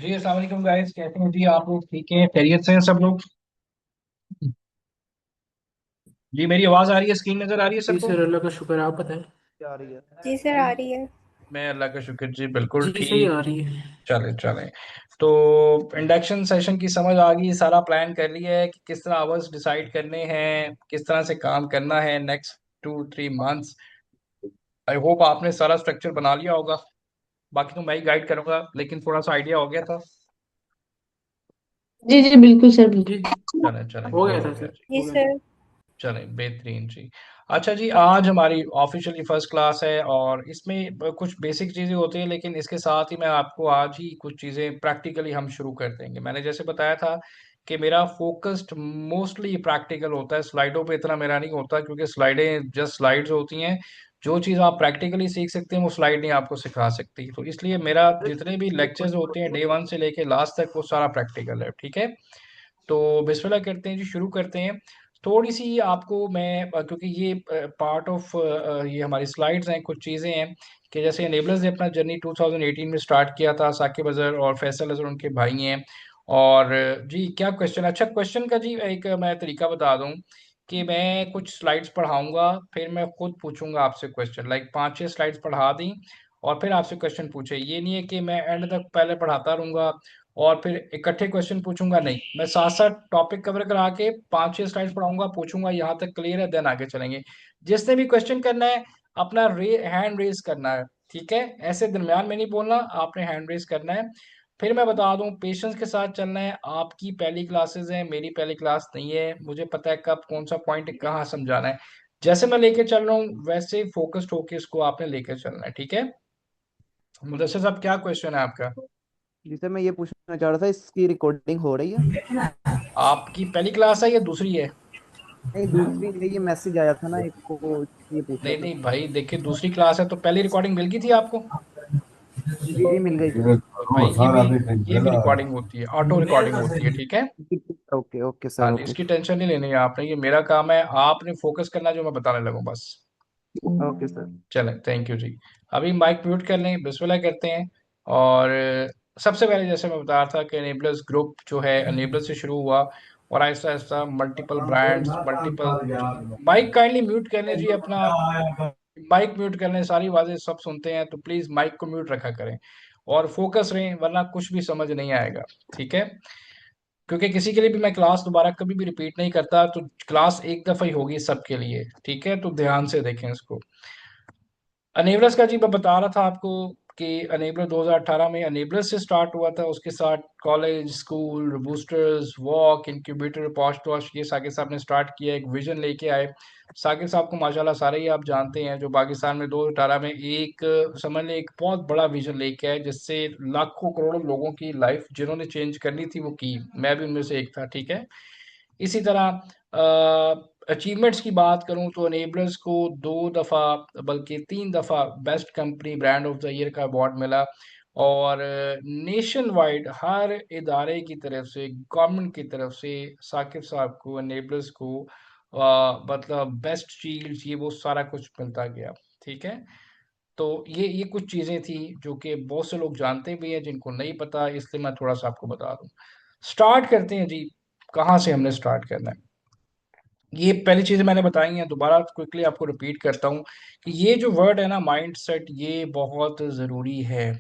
जी अस्सलाम वालेकुम गाइस, कैसे हैं जी आप लोग? ठीक हैं, खैरियत से हैं सब लोग? जी मेरी आवाज आ रही है, स्क्रीन नजर आ रही है जी सबको? सर, अल्लाह का शुक्र है। आप बताएं। क्या आ रही है? जी सर, आ रही है। मैं अल्लाह का शुक्र जी बिल्कुल जी सही ठीक। आ रही है। चले चले। तो इंडक्शन सेशन की समझ आ गई, सारा प्लान कर लिया है कि किस तरह आवर्स डिसाइड करने हैं, किस तरह से काम करना है नेक्स्ट 2-3 मंथ्स। आई होप आपने सारा स्ट्रक्चर बना लिया होगा। बाकी तो मैं ही गाइड करूंगा, लेकिन थोड़ा सा आइडिया हो गया था। जी जी बिल्कुल सर, जी बिल्कुल। चले चले, हो गुड गया हो था गया सर, जी। जी हो गया था। सर। चलें, बेहतरीन जी। अच्छा जी, आज हमारी ऑफिशियली फर्स्ट क्लास है और इसमें कुछ बेसिक चीज़ें होती हैं, लेकिन इसके साथ ही मैं आपको आज ही कुछ चीज़ें प्रैक्टिकली हम शुरू कर देंगे। मैंने जैसे बताया था कि मेरा फोकस्ड मोस्टली प्रैक्टिकल होता है, स्लाइडों पे इतना मेरा नहीं होता, क्योंकि स्लाइडें जस्ट स्लाइड्स होती हैं। जो चीज़ आप प्रैक्टिकली सीख सकते हैं वो स्लाइड नहीं आपको सिखा सकती। तो इसलिए मेरा जितने भी लेक्चर्स होते हैं डे 1 से लेके लास्ट तक वो सारा प्रैक्टिकल है, ठीक है? तो बिस्मिल्लाह करते हैं जी, शुरू करते हैं। थोड़ी सी आपको मैं क्योंकि ये पार्ट ऑफ ये हमारी स्लाइड्स हैं, कुछ चीज़ें हैं कि जैसे एनेबलर्स ने अपना जर्नी 2018 में स्टार्ट किया था। साकिब अजहर और फैसल अजहर उनके भाई हैं। और जी क्या क्वेश्चन, अच्छा क्वेश्चन का जी एक मैं तरीका बता दूं कि मैं कुछ स्लाइड्स पढ़ाऊंगा, फिर मैं खुद पूछूंगा आपसे क्वेश्चन, लाइक 5-6 स्लाइड्स पढ़ा दी और फिर आपसे क्वेश्चन पूछे। ये नहीं है कि मैं एंड तक पहले पढ़ाता रहूंगा और फिर इकट्ठे क्वेश्चन पूछूंगा, नहीं, मैं साथ साथ टॉपिक कवर करा के 5-6 स्लाइड्स पढ़ाऊंगा, पूछूंगा यहाँ तक क्लियर है, देन आगे चलेंगे। जिसने भी क्वेश्चन करना है अपना हैंड रेज करना है, ठीक है? ऐसे दरमियान में नहीं बोलना, आपने हैंड रेज करना है। फिर मैं बता दूं, पेशेंस के साथ चलना है। आपकी पहली क्लासेस है, मेरी पहली क्लास नहीं है, मुझे पता है कब कौन सा पॉइंट कहाँ समझाना है। जैसे मैं लेके चल रहा हूँ वैसे फोकस्ड होके इसको आपने लेके चलना है, ठीक है? मुदस्सिर साहब, क्या क्वेश्चन है आपका? जिसे मैं ये पूछना चाह रहा था, इसकी रिकॉर्डिंग हो रही है? आपकी पहली क्लास है या दूसरी है? नहीं, दूसरी नहीं, ये मैसेज आया था ना एक को, ये पूछ रहा नहीं था। नहीं भाई, देखिए दूसरी क्लास है तो पहली रिकॉर्डिंग मिल गई थी आपको। जी जी, मिल गई। भाई ये भी रिकॉर्डिंग होती है, ऑटो रिकॉर्डिंग होती है, ठीक है? ओके ओके हाँ सर, जी, ओके। इसकी टेंशन नहीं लेनी है आपने, ये मेरा काम है, आपने फोकस करना जो मैं बताने लगूं बस। Okay sir. चलें, थैंक यू जी। अभी माइक म्यूट कर लें, बिस्मिल्लाह करते हैं। और सबसे पहले जैसे मैं बता रहा था कि एनेबलर्स ग्रुप जो है एनेबलर से शुरू हुआ और आहिस्ता आहिस्ता multiple brands, multiple. Mic kindly mute कर लें जी अपना। माइक म्यूट कर लें, सारी आवाजें सब सुनते हैं, तो प्लीज माइक को म्यूट रखा करें और फोकस रहें, वरना कुछ भी समझ नहीं आएगा, ठीक है? क्योंकि किसी के लिए भी मैं क्लास दोबारा कभी भी रिपीट नहीं करता, तो क्लास एक दफा ही होगी सबके लिए, ठीक है? तो ध्यान से देखें इसको। अनेबलर्स का जी मैं बता रहा था आपको कि अनेबलर 2018 में अनेबलर से स्टार्ट हुआ था, उसके साथ college, school, boosters, walk, incubator, post wash, ये साकिब साहब ने स्टार्ट किया, एक विजन लेके आए। साकिब साहब को माशाल्लाह सारे ही आप जानते हैं, जो पाकिस्तान में 2018 में एक समझ लें एक बहुत बड़ा विजन लेके आए, जिससे लाखों करोड़ों लोगों की लाइफ जिन्होंने चेंज करनी थी वो की, मैं भी उनमें से एक था, ठीक है? इसी तरह अचीवमेंट्स की बात करूं तो अनेबलर्स को 2 दफ़ा बल्कि 3 दफ़ा best company brand of the year का अवार्ड मिला। और नेशन वाइड हर इदारे की तरफ से, गवर्नमेंट की तरफ से साकिब साहब को, अनेबलर्स को मतलब बेस्ट शील्ड्स, ये वो सारा कुछ मिलता गया, ठीक है? तो ये कुछ चीज़ें थी जो कि बहुत से लोग जानते भी हैं, जिनको नहीं पता, इसलिए मैं थोड़ा सा आपको बता दूं। स्टार्ट करते हैं जी, कहाँ से हमने स्टार्ट करना है? ये पहली चीज़ मैंने बताई है, दोबारा क्विकली आपको रिपीट करता हूँ कि ये जो वर्ड है ना, माइंडसेट, ये बहुत ज़रूरी है।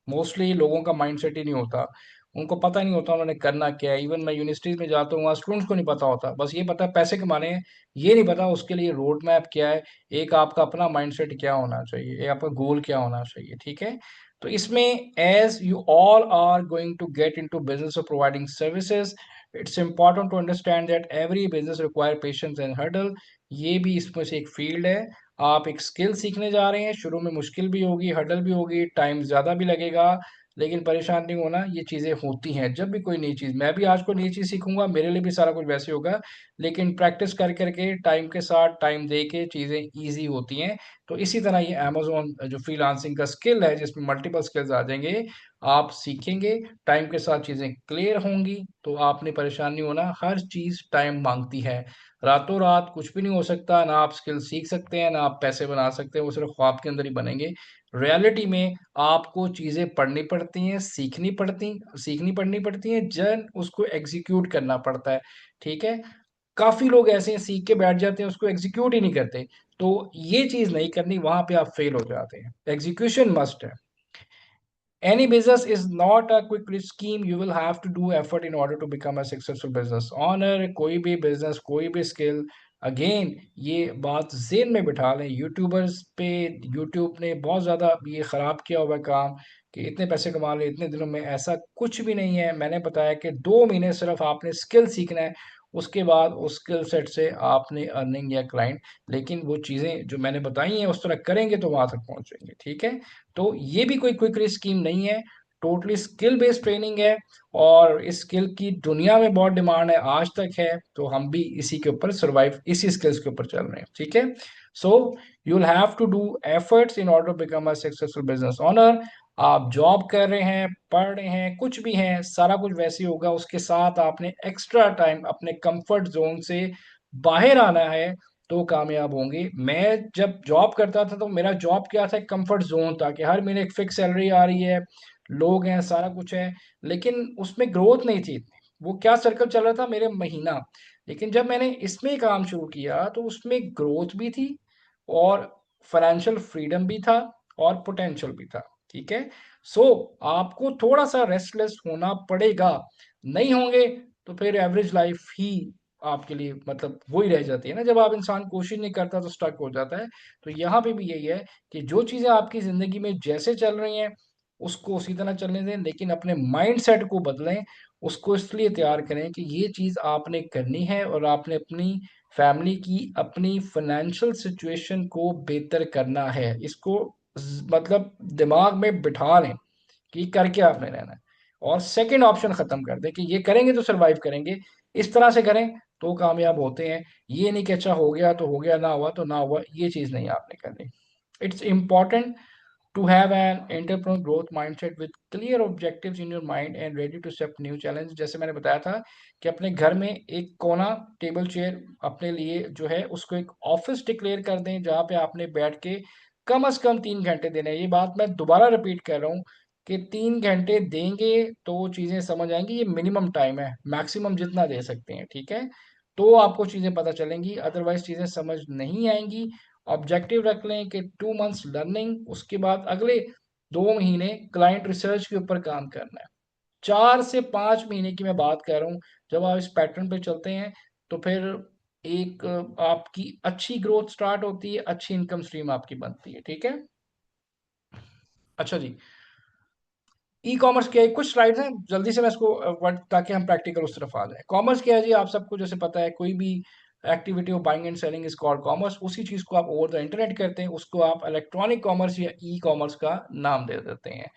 मोस्टली लोगों का माइंडसेट ही नहीं होता, उनको पता नहीं होता उन्होंने करना क्या है। इवन मैं यूनिवर्सिटीज़ में जाता हूँ, वहाँ स्टूडेंट्स को नहीं पता होता, बस ये पता है पैसे कमाने हैं। ये नहीं पता उसके लिए रोड मैप क्या है, एक आपका अपना माइंडसेट क्या होना चाहिए, एक आपका गोल क्या होना चाहिए, ठीक है? तो इसमें as you all are going to get into business of providing services, it's important to understand that every business require patience and hurdle। ये भी इसमें से एक फील्ड है। आप एक स्किल सीखने जा रहे हैं, शुरू में मुश्किल भी होगी, हर्डल भी होगी, टाइम ज़्यादा भी लगेगा, लेकिन परेशान नहीं होना, ये चीज़ें होती हैं जब भी कोई नई चीज़। मैं भी आज कोई नई चीज़ सीखूंगा, मेरे लिए भी सारा कुछ वैसे होगा, लेकिन प्रैक्टिस कर करके टाइम के साथ टाइम दे के चीज़ें ईजी होती हैं। तो इसी तरह ये अमेजोन जो फ्रीलांसिंग का स्किल है, जिसमें मल्टीपल स्किल्स आ जाएंगे, आप सीखेंगे, टाइम के साथ चीज़ें क्लियर होंगी, तो आपने परेशान नहीं होना। हर चीज़ टाइम मांगती है, रातों रात कुछ भी नहीं हो सकता, ना आप स्किल सीख सकते हैं, ना आप पैसे बना सकते हैं, वो सिर्फ ख्वाब के अंदर ही बनेंगे। रियलिटी में आपको चीजें पढ़नी पड़ती हैं, सीखनी पढ़नी पड़ती हैं, जन उसको एग्जीक्यूट करना पड़ता है। ठीक है। काफी लोग ऐसे हैं सीख के बैठ जाते हैं, उसको एग्जीक्यूट ही नहीं करते। तो ये चीज नहीं करनी, वहां पे आप फेल हो जाते हैं। एग्जीक्यूशन मस्ट है। Any business is not a quick rich scheme. You will have to do effort in order to become a successful business owner. कोई भी बिजनेस, कोई भी स्किल, अगेन ये बात जेन में बिठा लें। यूट्यूबर्स पे, यूट्यूब ने बहुत ज़्यादा ये ख़राब किया हुआ है काम कि इतने पैसे कमा ले इतने दिनों में। ऐसा कुछ भी नहीं है। मैंने बताया कि 2 महीने सिर्फ आपने स्किल सीखना है, उसके बाद उस स्किल सेट से आपने अर्निंग या क्लाइंट, लेकिन वो चीज़ें जो मैंने बताई हैं उस तरह करेंगे तो वहां तक पहुंचेंगे। ठीक है। तो ये भी कोई क्विक स्कीम नहीं है, टोटली स्किल बेस्ड ट्रेनिंग है। और इस स्किल की दुनिया में बहुत डिमांड है, आज तक है, तो हम भी इसी के ऊपर सर्वाइव, इसी स्किल्स के ऊपर चल रहे हैं। ठीक है। So you will have to do efforts in order to become a successful business owner. आप जॉब कर रहे हैं, पढ़ रहे हैं, कुछ भी हैं, सारा कुछ वैसे ही होगा। उसके साथ आपने एक्स्ट्रा टाइम अपने कंफर्ट जोन से बाहर आना है, तो कामयाब होंगे। मैं जब जॉब करता था तो मेरा जॉब क्या था, कंफर्ट जोन था कि हर महीने एक फिक्स सैलरी आ रही है, लोग हैं, सारा कुछ है, लेकिन उसमें ग्रोथ नहीं थी इतनी। वो क्या सर्कल चल रहा था मेरे महीना। लेकिन जब मैंने इसमें काम शुरू किया तो उसमें ग्रोथ भी थी, और फाइनेंशियल फ्रीडम भी था, और पोटेंशियल भी था। ठीक है। सो आपको थोड़ा सा रेस्टलेस होना पड़ेगा। नहीं होंगे तो फिर एवरेज लाइफ ही आपके लिए मतलब वो ही रह जाती है ना। जब आप इंसान कोशिश नहीं करता तो स्टक हो जाता है। तो यहाँ पे भी यही है कि जो चीजें आपकी जिंदगी में जैसे चल रही हैं उसको उसी तरह चलने दें, लेकिन अपने माइंड सेट को बदलें। उसको इसलिए तैयार करें कि ये चीज आपने करनी है, और आपने अपनी फैमिली की, अपनी फाइनेंशियल सिचुएशन को बेहतर करना है। इसको मतलब दिमाग में बिठा लें कि करके आपने रहना है। और सेकंड ऑप्शन खत्म कर दें कि ये करेंगे तो सरवाइव करेंगे, इस तरह से करें तो कामयाब होते हैं। ये नहीं कि अच्छा हो गया तो हो गया, ना हुआ तो ना हुआ, ये चीज नहीं आपने करनी। It's important to have an entrepreneur growth mindset with clear objectives in your mind and ready to accept new challenge। जैसे मैंने बताया था कि अपने घर में एक कोना, टेबल चेयर अपने लिए जो है उसको एक ऑफिस डिक्लेयर कर दें, जहाँ पे आपने बैठ के कम से कम 3 घंटे देने हैं। ये बात मैं दोबारा रिपीट कर रहा हूँ कि 3 घंटे देंगे तो चीजें समझ आएंगी। ये मिनिमम टाइम है, मैक्सिमम जितना दे सकते हैं। ठीक है। तो आपको चीजें पता चलेंगी, अदरवाइज चीजें समझ नहीं आएंगी। ऑब्जेक्टिव रख लें कि 2 मंथ्स लर्निंग, उसके बाद अगले 2 महीने क्लाइंट रिसर्च के ऊपर काम करना है। 4 से 5 महीने की मैं बात कर रहा हूँ। जब आप इस पैटर्न पे चलते हैं तो फिर एक आपकी अच्छी ग्रोथ स्टार्ट होती है, अच्छी इनकम स्ट्रीम आपकी बनती है। ठीक है। अच्छा जी, ई कॉमर्स क्या है, कुछ स्लाइड्स हैं जल्दी से मैं इसको ताकि हम प्रैक्टिकल उस तरफ आ जाए। कॉमर्स क्या है जी, आप सबको जैसे पता है, कोई भी activity of buying and selling is called commerce. उसी चीज को आप ओवर द इंटरनेट करते हैं, उसको आप इलेक्ट्रॉनिक कॉमर्स या ई कॉमर्स का नाम दे देते हैं।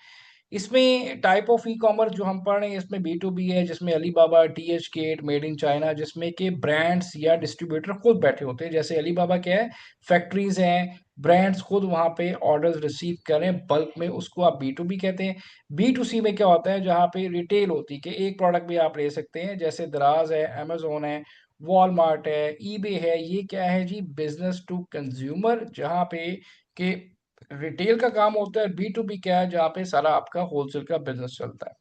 इसमें टाइप ऑफ ई कॉमर्स जो हम पढ़ रहे हैं, इसमें बी टू बी है, जिसमें Alibaba, DHgate, made in China, जिसमें के ब्रांड्स या डिस्ट्रीब्यूटर खुद बैठे होते हैं। जैसे अलीबाबा क्या है, फैक्ट्रीज हैं, ब्रांड्स खुद वहां पे ऑर्डर्स रिसीव करें बल्क में, उसको आप बी टू बी कहते हैं। बी टू सी में क्या होता है, जहाँ पे रिटेल होती है कि एक प्रोडक्ट भी आप ले सकते हैं, जैसे दराज है, अमेजोन है, वॉलमार्ट है, ईबे है। ये क्या है जी, बिजनेस टू कंज्यूमर, जहाँ पे के रिटेल का काम होता है। बी टू बी क्या है, जहाँ पे सारा आपका होलसेल का बिजनेस चलता है।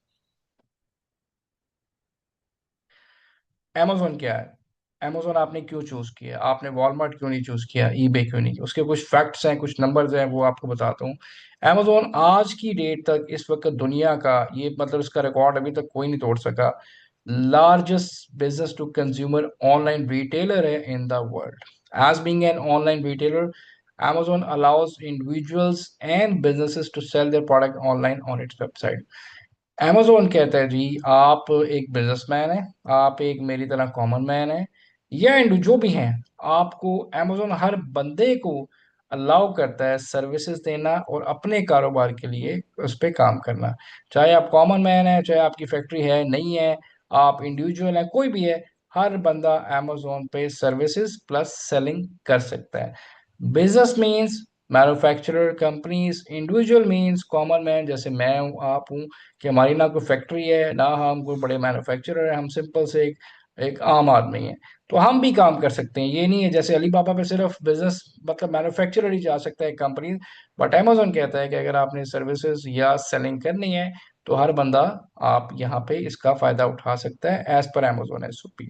amazon क्या है, amazon आपने क्यों चूज किया, आपने वॉलमार्ट क्यों नहीं चूज किया, ईबे क्यों नहीं किया, उसके कुछ फैक्ट्स हैं, कुछ नंबर्स हैं, वो आपको बताता हूँ। amazon आज की डेट तक इस वक्त दुनिया का, ये मतलब इसका रिकॉर्ड अभी तक कोई नहीं तोड़ सका, largest business to consumer online retailer है in the world. As being an online retailer, Amazon allows individuals and businesses to sell their product online on its website। Amazon कहता है जी, आप एक बिजनेसमैन है, आप एक मेरी तरह कॉमन मैन है, या जो भी हैं, आपको Amazon हर बंदे को अलाउ करता है सर्विसेज देना और अपने कारोबार के लिए उस पर काम करना। चाहे आप कॉमन मैन है, चाहे आपकी फैक्ट्री है नहीं है, आप इंडिविजुअल है, कोई भी है, हर बंदा Amazon पे सर्विसेज प्लस सेलिंग कर सकता है। Business means manufacturer companies, individual means common man, जैसे मैं हूँ, आप हूँ, कि हमारी ना कोई फैक्ट्री है, ना हम कोई बड़े मैन्युफैक्चरर है, हम सिंपल से एक एक आम आदमी है। तो हम भी काम कर सकते हैं, ये नहीं है जैसे अलीबाबा पे सिर्फ बिजनेस मतलब मैन्युफैक्चरर ही जा सकता है कंपनी, बट अमेजोन कहता है कि अगर आपने सर्विसेज या सेलिंग करनी है तो हर बंदा आप यहाँ पे इसका फायदा उठा सकता है as per Amazon SOP.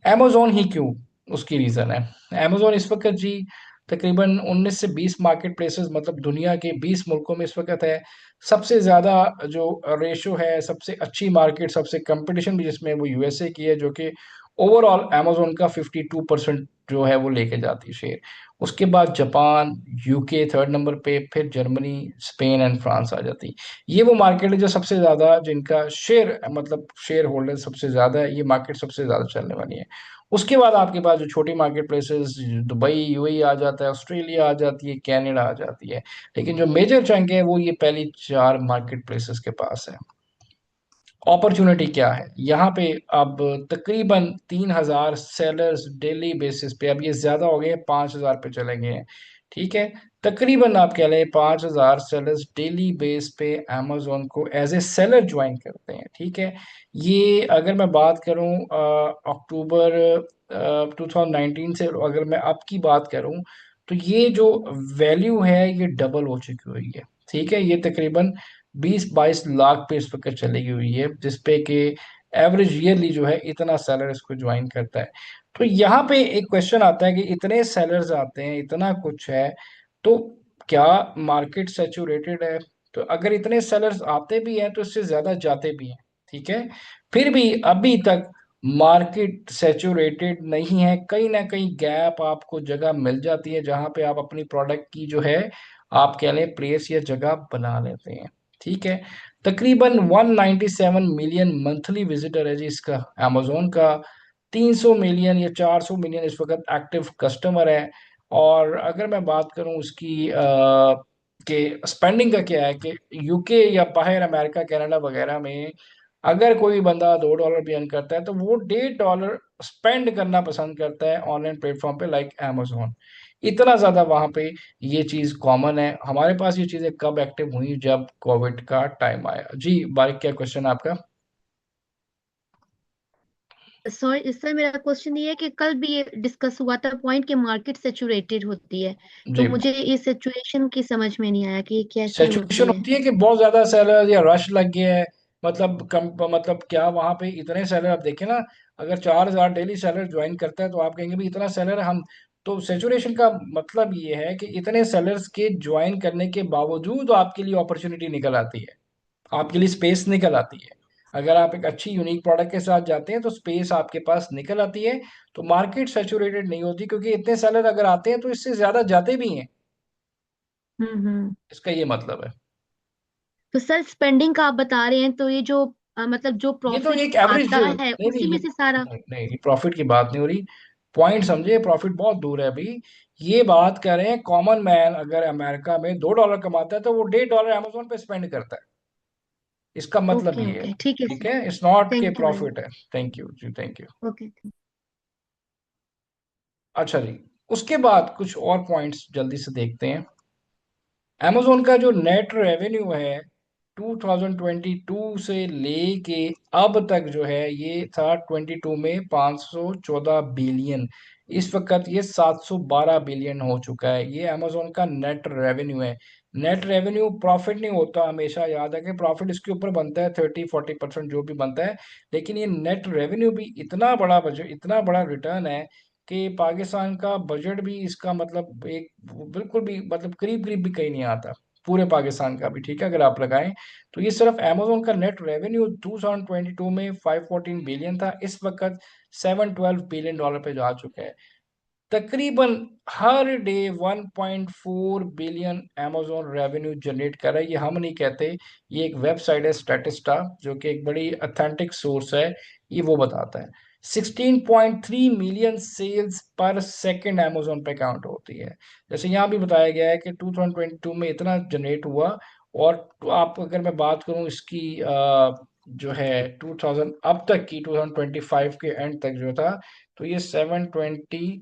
amazon ही क्यों, उसकी रीजन है। amazon इस वक्त जी तकरीबन 19 से 20 मार्केट प्लेसेस मतलब दुनिया के 20 मुल्कों में इस वक्त है। सबसे ज्यादा जो रेशो है, सबसे अच्छी मार्केट, सबसे कंपटीशन भी जिसमें, वो यूएसए की है, जो कि ओवरऑल amazon का 52% जो है वो लेके जाती है शेयर। उसके बाद जापान, यूके थर्ड नंबर पे, फिर जर्मनी, स्पेन एंड फ्रांस आ जाती। ये वो मार्केट है जो सबसे ज्यादा, जिनका शेयर मतलब शेयर होल्डर सबसे ज्यादा है, ये मार्केट सबसे ज्यादा चलने वाली है। उसके बाद आपके पास जो छोटी मार्केट प्लेसेस, दुबई, यूएई आ जाता है, ऑस्ट्रेलिया आ जाती है, कनाडा आ जाती है। लेकिन जो मेजर चंक है वो ये पहली चार मार्केट प्लेसेस के पास है। अपॉर्चुनिटी क्या है यहाँ पे? अब तकरीबन 3,000 सेलर्स डेली बेसिस पे, अब ये ज्यादा हो गए, 5,000 पे चले गए हैं। ठीक है, तकरीबन आप कह लें 5,000 सेलर्स डेली बेस पे अमेजोन को एज ए सेलर ज्वाइन करते हैं। ठीक है, ये अगर मैं बात करूं अक्टूबर 2019 से अगर मैं अब की बात करूं, तो ये जो वैल्यू है ये डबल हो चुकी हुई है। ठीक है, ये तकरीबन 20-22 लाख पे इस वक्त चली गई हुई है, जिसपे कि एवरेज ईयरली जो है इतना सेलर इसको ज्वाइन करता है। तो यहाँ पे एक क्वेश्चन आता है कि इतने सेलर्स आते हैं, इतना कुछ है, तो क्या मार्केट सेचुरेटेड है? तो अगर इतने सेलर्स आते भी हैं तो इससे ज्यादा जाते भी हैं। ठीक है, फिर भी अभी तक मार्केट सेचुरेटेड नहीं है, कहीं ना कहीं गैप आपको जगह मिल जाती है जहां पे आप अपनी प्रोडक्ट की जो है आप कह लें प्लेस या जगह बना लेते हैं। ठीक है, तकरीबन 197 मिलियन मंथली विजिटर है जी इसका, अमेजोन का। 300 मिलियन या 400 मिलियन इस वक्त एक्टिव कस्टमर है। और अगर मैं बात करूं उसकी के स्पेंडिंग का क्या है, कि यूके या बाहर अमेरिका कनाडा वगैरह में अगर कोई बंदा $2 भी अर्न करता है तो वो $1.5 स्पेंड करना पसंद करता है ऑनलाइन प्लेटफॉर्म पे, लाइक अमेजोन। इतना ज्यादा वहां पे ये चीज कॉमन है। हमारे पास ये चीजें कब एक्टिव हुई? जब कोविड का टाइम आया जी। बारिक, क्या क्वेश्चन आपका? सॉरी सर, मेरा क्वेश्चन ये है कि कल भी ये डिस्कस हुआ था पॉइंट कि मार्केट सेचुरेटेड होती है। तो जी, मुझे इस सिचुएशन की समझ में नहीं आया कि ये कैसे सिचुएशन होती है। होती है कि बहुत ज्यादा सेलर या रश लग गया है, मतलब कम, मतलब क्या वहां पे इतने सेलर, आप देखें ना, अगर 4,000 डेली सेलर ज्वाइन करता है तो आप कहेंगे भी इतना सेलर है हम। तो सेचुरेशन का मतलब ये है कि इतने सेलर्स के ज्वाइन करने के बावजूद आपके लिए अपॉर्चुनिटी निकल आती है, आपके लिए स्पेस निकल आती है। अगर आप एक अच्छी यूनिक प्रोडक्ट के साथ जाते हैं तो स्पेस आपके पास निकल आती है। तो मार्केट सेचुरेटेड नहीं होती, क्योंकि इतने सेलर अगर आते हैं तो इससे ज्यादा जाते भी हैं। हम्म। इसका ये मतलब है। तो सर स्पेंडिंग का आप बता रहे हैं, तो ये जो मतलब जो ये तो प्रॉफिट एक एवरेज, आता है नहीं नहीं, उसी ये में से सारा। नहीं नहीं, ये प्रॉफिट की बात नहीं हो रही। पॉइंट समझे, प्रॉफिट बहुत दूर है अभी। ये बात कर रहे हैं कॉमन मैन अगर अमेरिका में $2 कमाता है तो वो $1.5 अमेजोन पे स्पेंड करता है। इसका मतलब ओके ये है। ओके, ठीक है ठीक सर। है, इट्स नॉट के thank you very profit much. है। थैंक यू जी, थैंक यू। ओके। अच्छा जी, उसके बाद कुछ और पॉइंट्स जल्दी से देखते हैं। amazon का जो नेट रेवेन्यू है 2022 से लेके अब तक जो है, ये था 22 में 514 बिलियन, इस वक्त ये 712 बिलियन हो चुका है। ये amazon का नेट रेवेन्यू है। नेट रेवेन्यू प्रॉफिट नहीं होता, हमेशा याद है कि प्रॉफिट इसके ऊपर बनता है 30-40% जो भी बनता है। लेकिन ये नेट रेवेन्यू भी इतना बड़ा बजट, इतना बड़ा रिटर्न है कि पाकिस्तान का बजट भी इसका मतलब एक बिल्कुल भी मतलब करीब करीब भी कहीं नहीं आता, पूरे पाकिस्तान का भी। ठीक है, अगर आप लगाएं तो ये सिर्फ अमेजोन का नेट रेवेन्यू 2022 में 514 बिलियन था, इस वक्त $712 बिलियन पे जा चुका है। तकरीबन हर day 1.4 billion Amazon revenue generate कर रहा है। ये हम नहीं कहते, ये एक वेबसाइट है स्टैटिस्टा, जो कि एक बड़ी अथेंटिक सोर्स है, ये वो बताता है। 16.3 मिलियन सेल्स पर सेकंड अमेजोन पे काउंट होती है। जैसे यहाँ भी बताया गया है कि 2022 में इतना जनरेट हुआ। और तो आप अगर मैं बात करूँ इसकी जो है 2000 अब तक की 2025 के एंड तक जो था, तो ये 720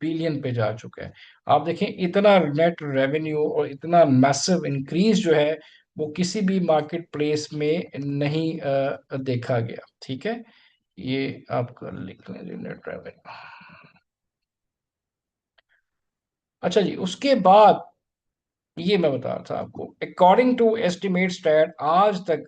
बिलियन पे जा चुका है। आप देखें इतना नेट रेवेन्यू और इतना मैसिव इंक्रीज जो है वो किसी भी मार्केट प्लेस में नहीं देखा गया। ठीक है, ये आपका लिख लें जी, नेट रेवेन्यू। अच्छा जी, उसके बाद ये मैं बता रहा था आपको, अकॉर्डिंग टू एस्टिमेट स्टैट, आज तक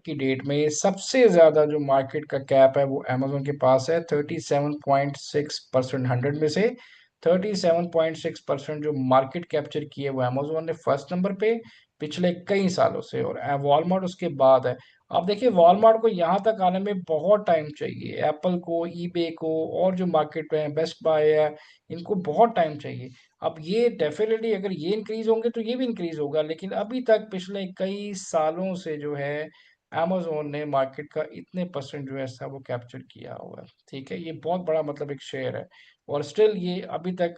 की डेट में सबसे ज्यादा जो मार्केट का कैप है वो अमेजोन के पास है, 37.6%। 100 में से 37.6% जो मार्केट कैप्चर की है वो अमेजोन ने फर्स्ट नंबर पे पिछले कई सालों से, और वॉलमार्ट उसके बाद है। अब देखिए, वॉलमार्ट को यहाँ तक आने में बहुत टाइम चाहिए, एप्पल को, ईबे को, और जो मार्केट में बेस्ट बाय है, इनको बहुत टाइम चाहिए। अब ये डेफिनेटली अगर ये इंक्रीज होंगे तो ये भी इंक्रीज होगा, लेकिन अभी तक पिछले कई सालों से जो है amazon ने मार्केट का इतने परसेंट जो है ऐसा वो कैप्चर किया हुआ है। ठीक है, ये बहुत बड़ा मतलब एक शेयर है, और स्टिल ये अभी तक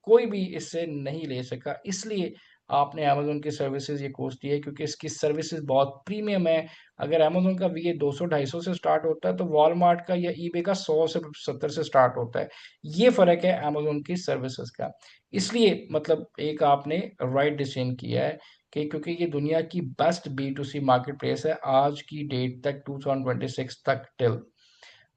कोई भी इससे नहीं ले सका। इसलिए आपने amazon की सर्विसेज ये कॉस्टली है, क्योंकि इसकी सर्विसेज बहुत प्रीमियम है। अगर amazon का वी 200-250 से स्टार्ट होता है तो वॉलमार्ट का या ईबे का 100 से 70 से स्टार्ट होता है। ये फर्क है amazon की सर्विसेज का। इसलिए मतलब एक आपने राइट डिसीजन किया है कि क्योंकि ये दुनिया की best B to C marketplace है आज की डेट तक, 2026 तक टिल।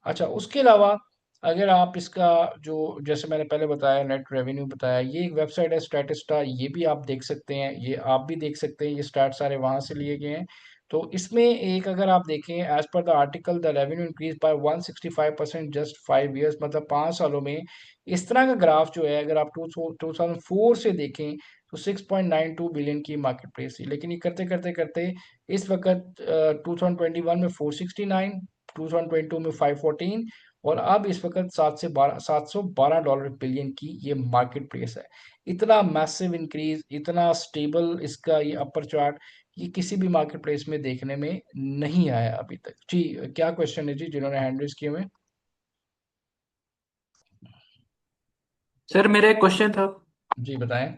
अच्छा, उसके अलावा अगर आप इसका जो, जैसे मैंने पहले बताया, नेट रेवेन्यू बताया, ये एक वेबसाइट है स्टैटिस्टा, ये भी आप देख सकते हैं, ये आप भी देख सकते हैं, ये स्टैट सारे वहां से लिए गए हैं। तो इसमें एक अगर आप देखें, as per the article the revenue increase by 165% just 5 years, मतलब 5 सालों में। इस तरह का ग्राफ जो है, अगर आप 2004 से देखें तो 6.92 बिलियन की मार्केट प्लेस थी, लेकिन ये करते करते करते इस वक्त 2021 में 469, 2022 में 514, और अब इस वक्त 712 बिलियन की ये मार्केट प्लेस है। इतना मैसिव इंक्रीज, इतना स्टेबल इसका ये अपर चार्ट, ये किसी भी मार्केट प्लेस में देखने में नहीं आया अभी तक जी। क्या क्वेश्चन है जी, जिन्होंने हैंड रेज किए हुए? सर मेरा एक क्वेश्चन था। जी बताएं।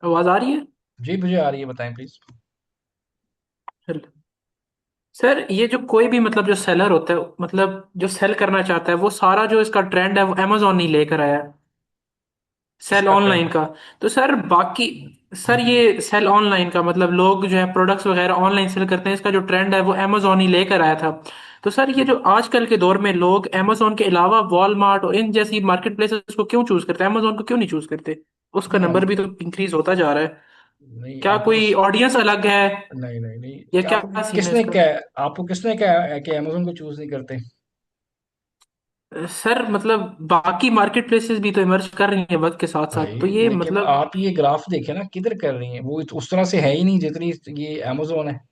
आवाज आ रही है? जी मुझे आ रही है, बताएं प्लीज। सर सर, ये जो कोई भी मतलब जो सेलर होता है, मतलब जो सेल करना चाहता है, वो सारा जो इसका ट्रेंड है वो अमेजोन नहीं लेकर आया है, सेल किसका ऑनलाइन ट्रेंड? का। तो सर बाकी, सर ये सेल ऑनलाइन का मतलब लोग जो है प्रोडक्ट्स वगैरह ऑनलाइन सेल करते हैं, इसका जो ट्रेंड है वो अमेजोन ही लेकर आया था। तो सर ये जो आजकल के दौर में लोग अमेजोन के अलावा वॉलमार्ट और इन जैसी मार्केट प्लेसेस को क्यों चूज करते हैं, अमेजोन को क्यों नहीं चूज करते? उसका नहीं नंबर भी तो इंक्रीज होता जा रहा है। नहीं, क्या आपको कोई ऑडियंस अलग है नहीं नहीं या नहीं, क्या सीन है इसका? आपको किसने कहा है कि अमेजोन को चूज नहीं करते? सर मतलब बाकी मार्केट प्लेसेस भी तो इमर्ज कर रही हैं वक्त के साथ साथ, भाई तो ये लेकिन मतलब। आप ये ग्राफ देखे ना, किधर कर रही हैं वो, उस तरह से है ही नहीं जितनी ये अमेजोन है।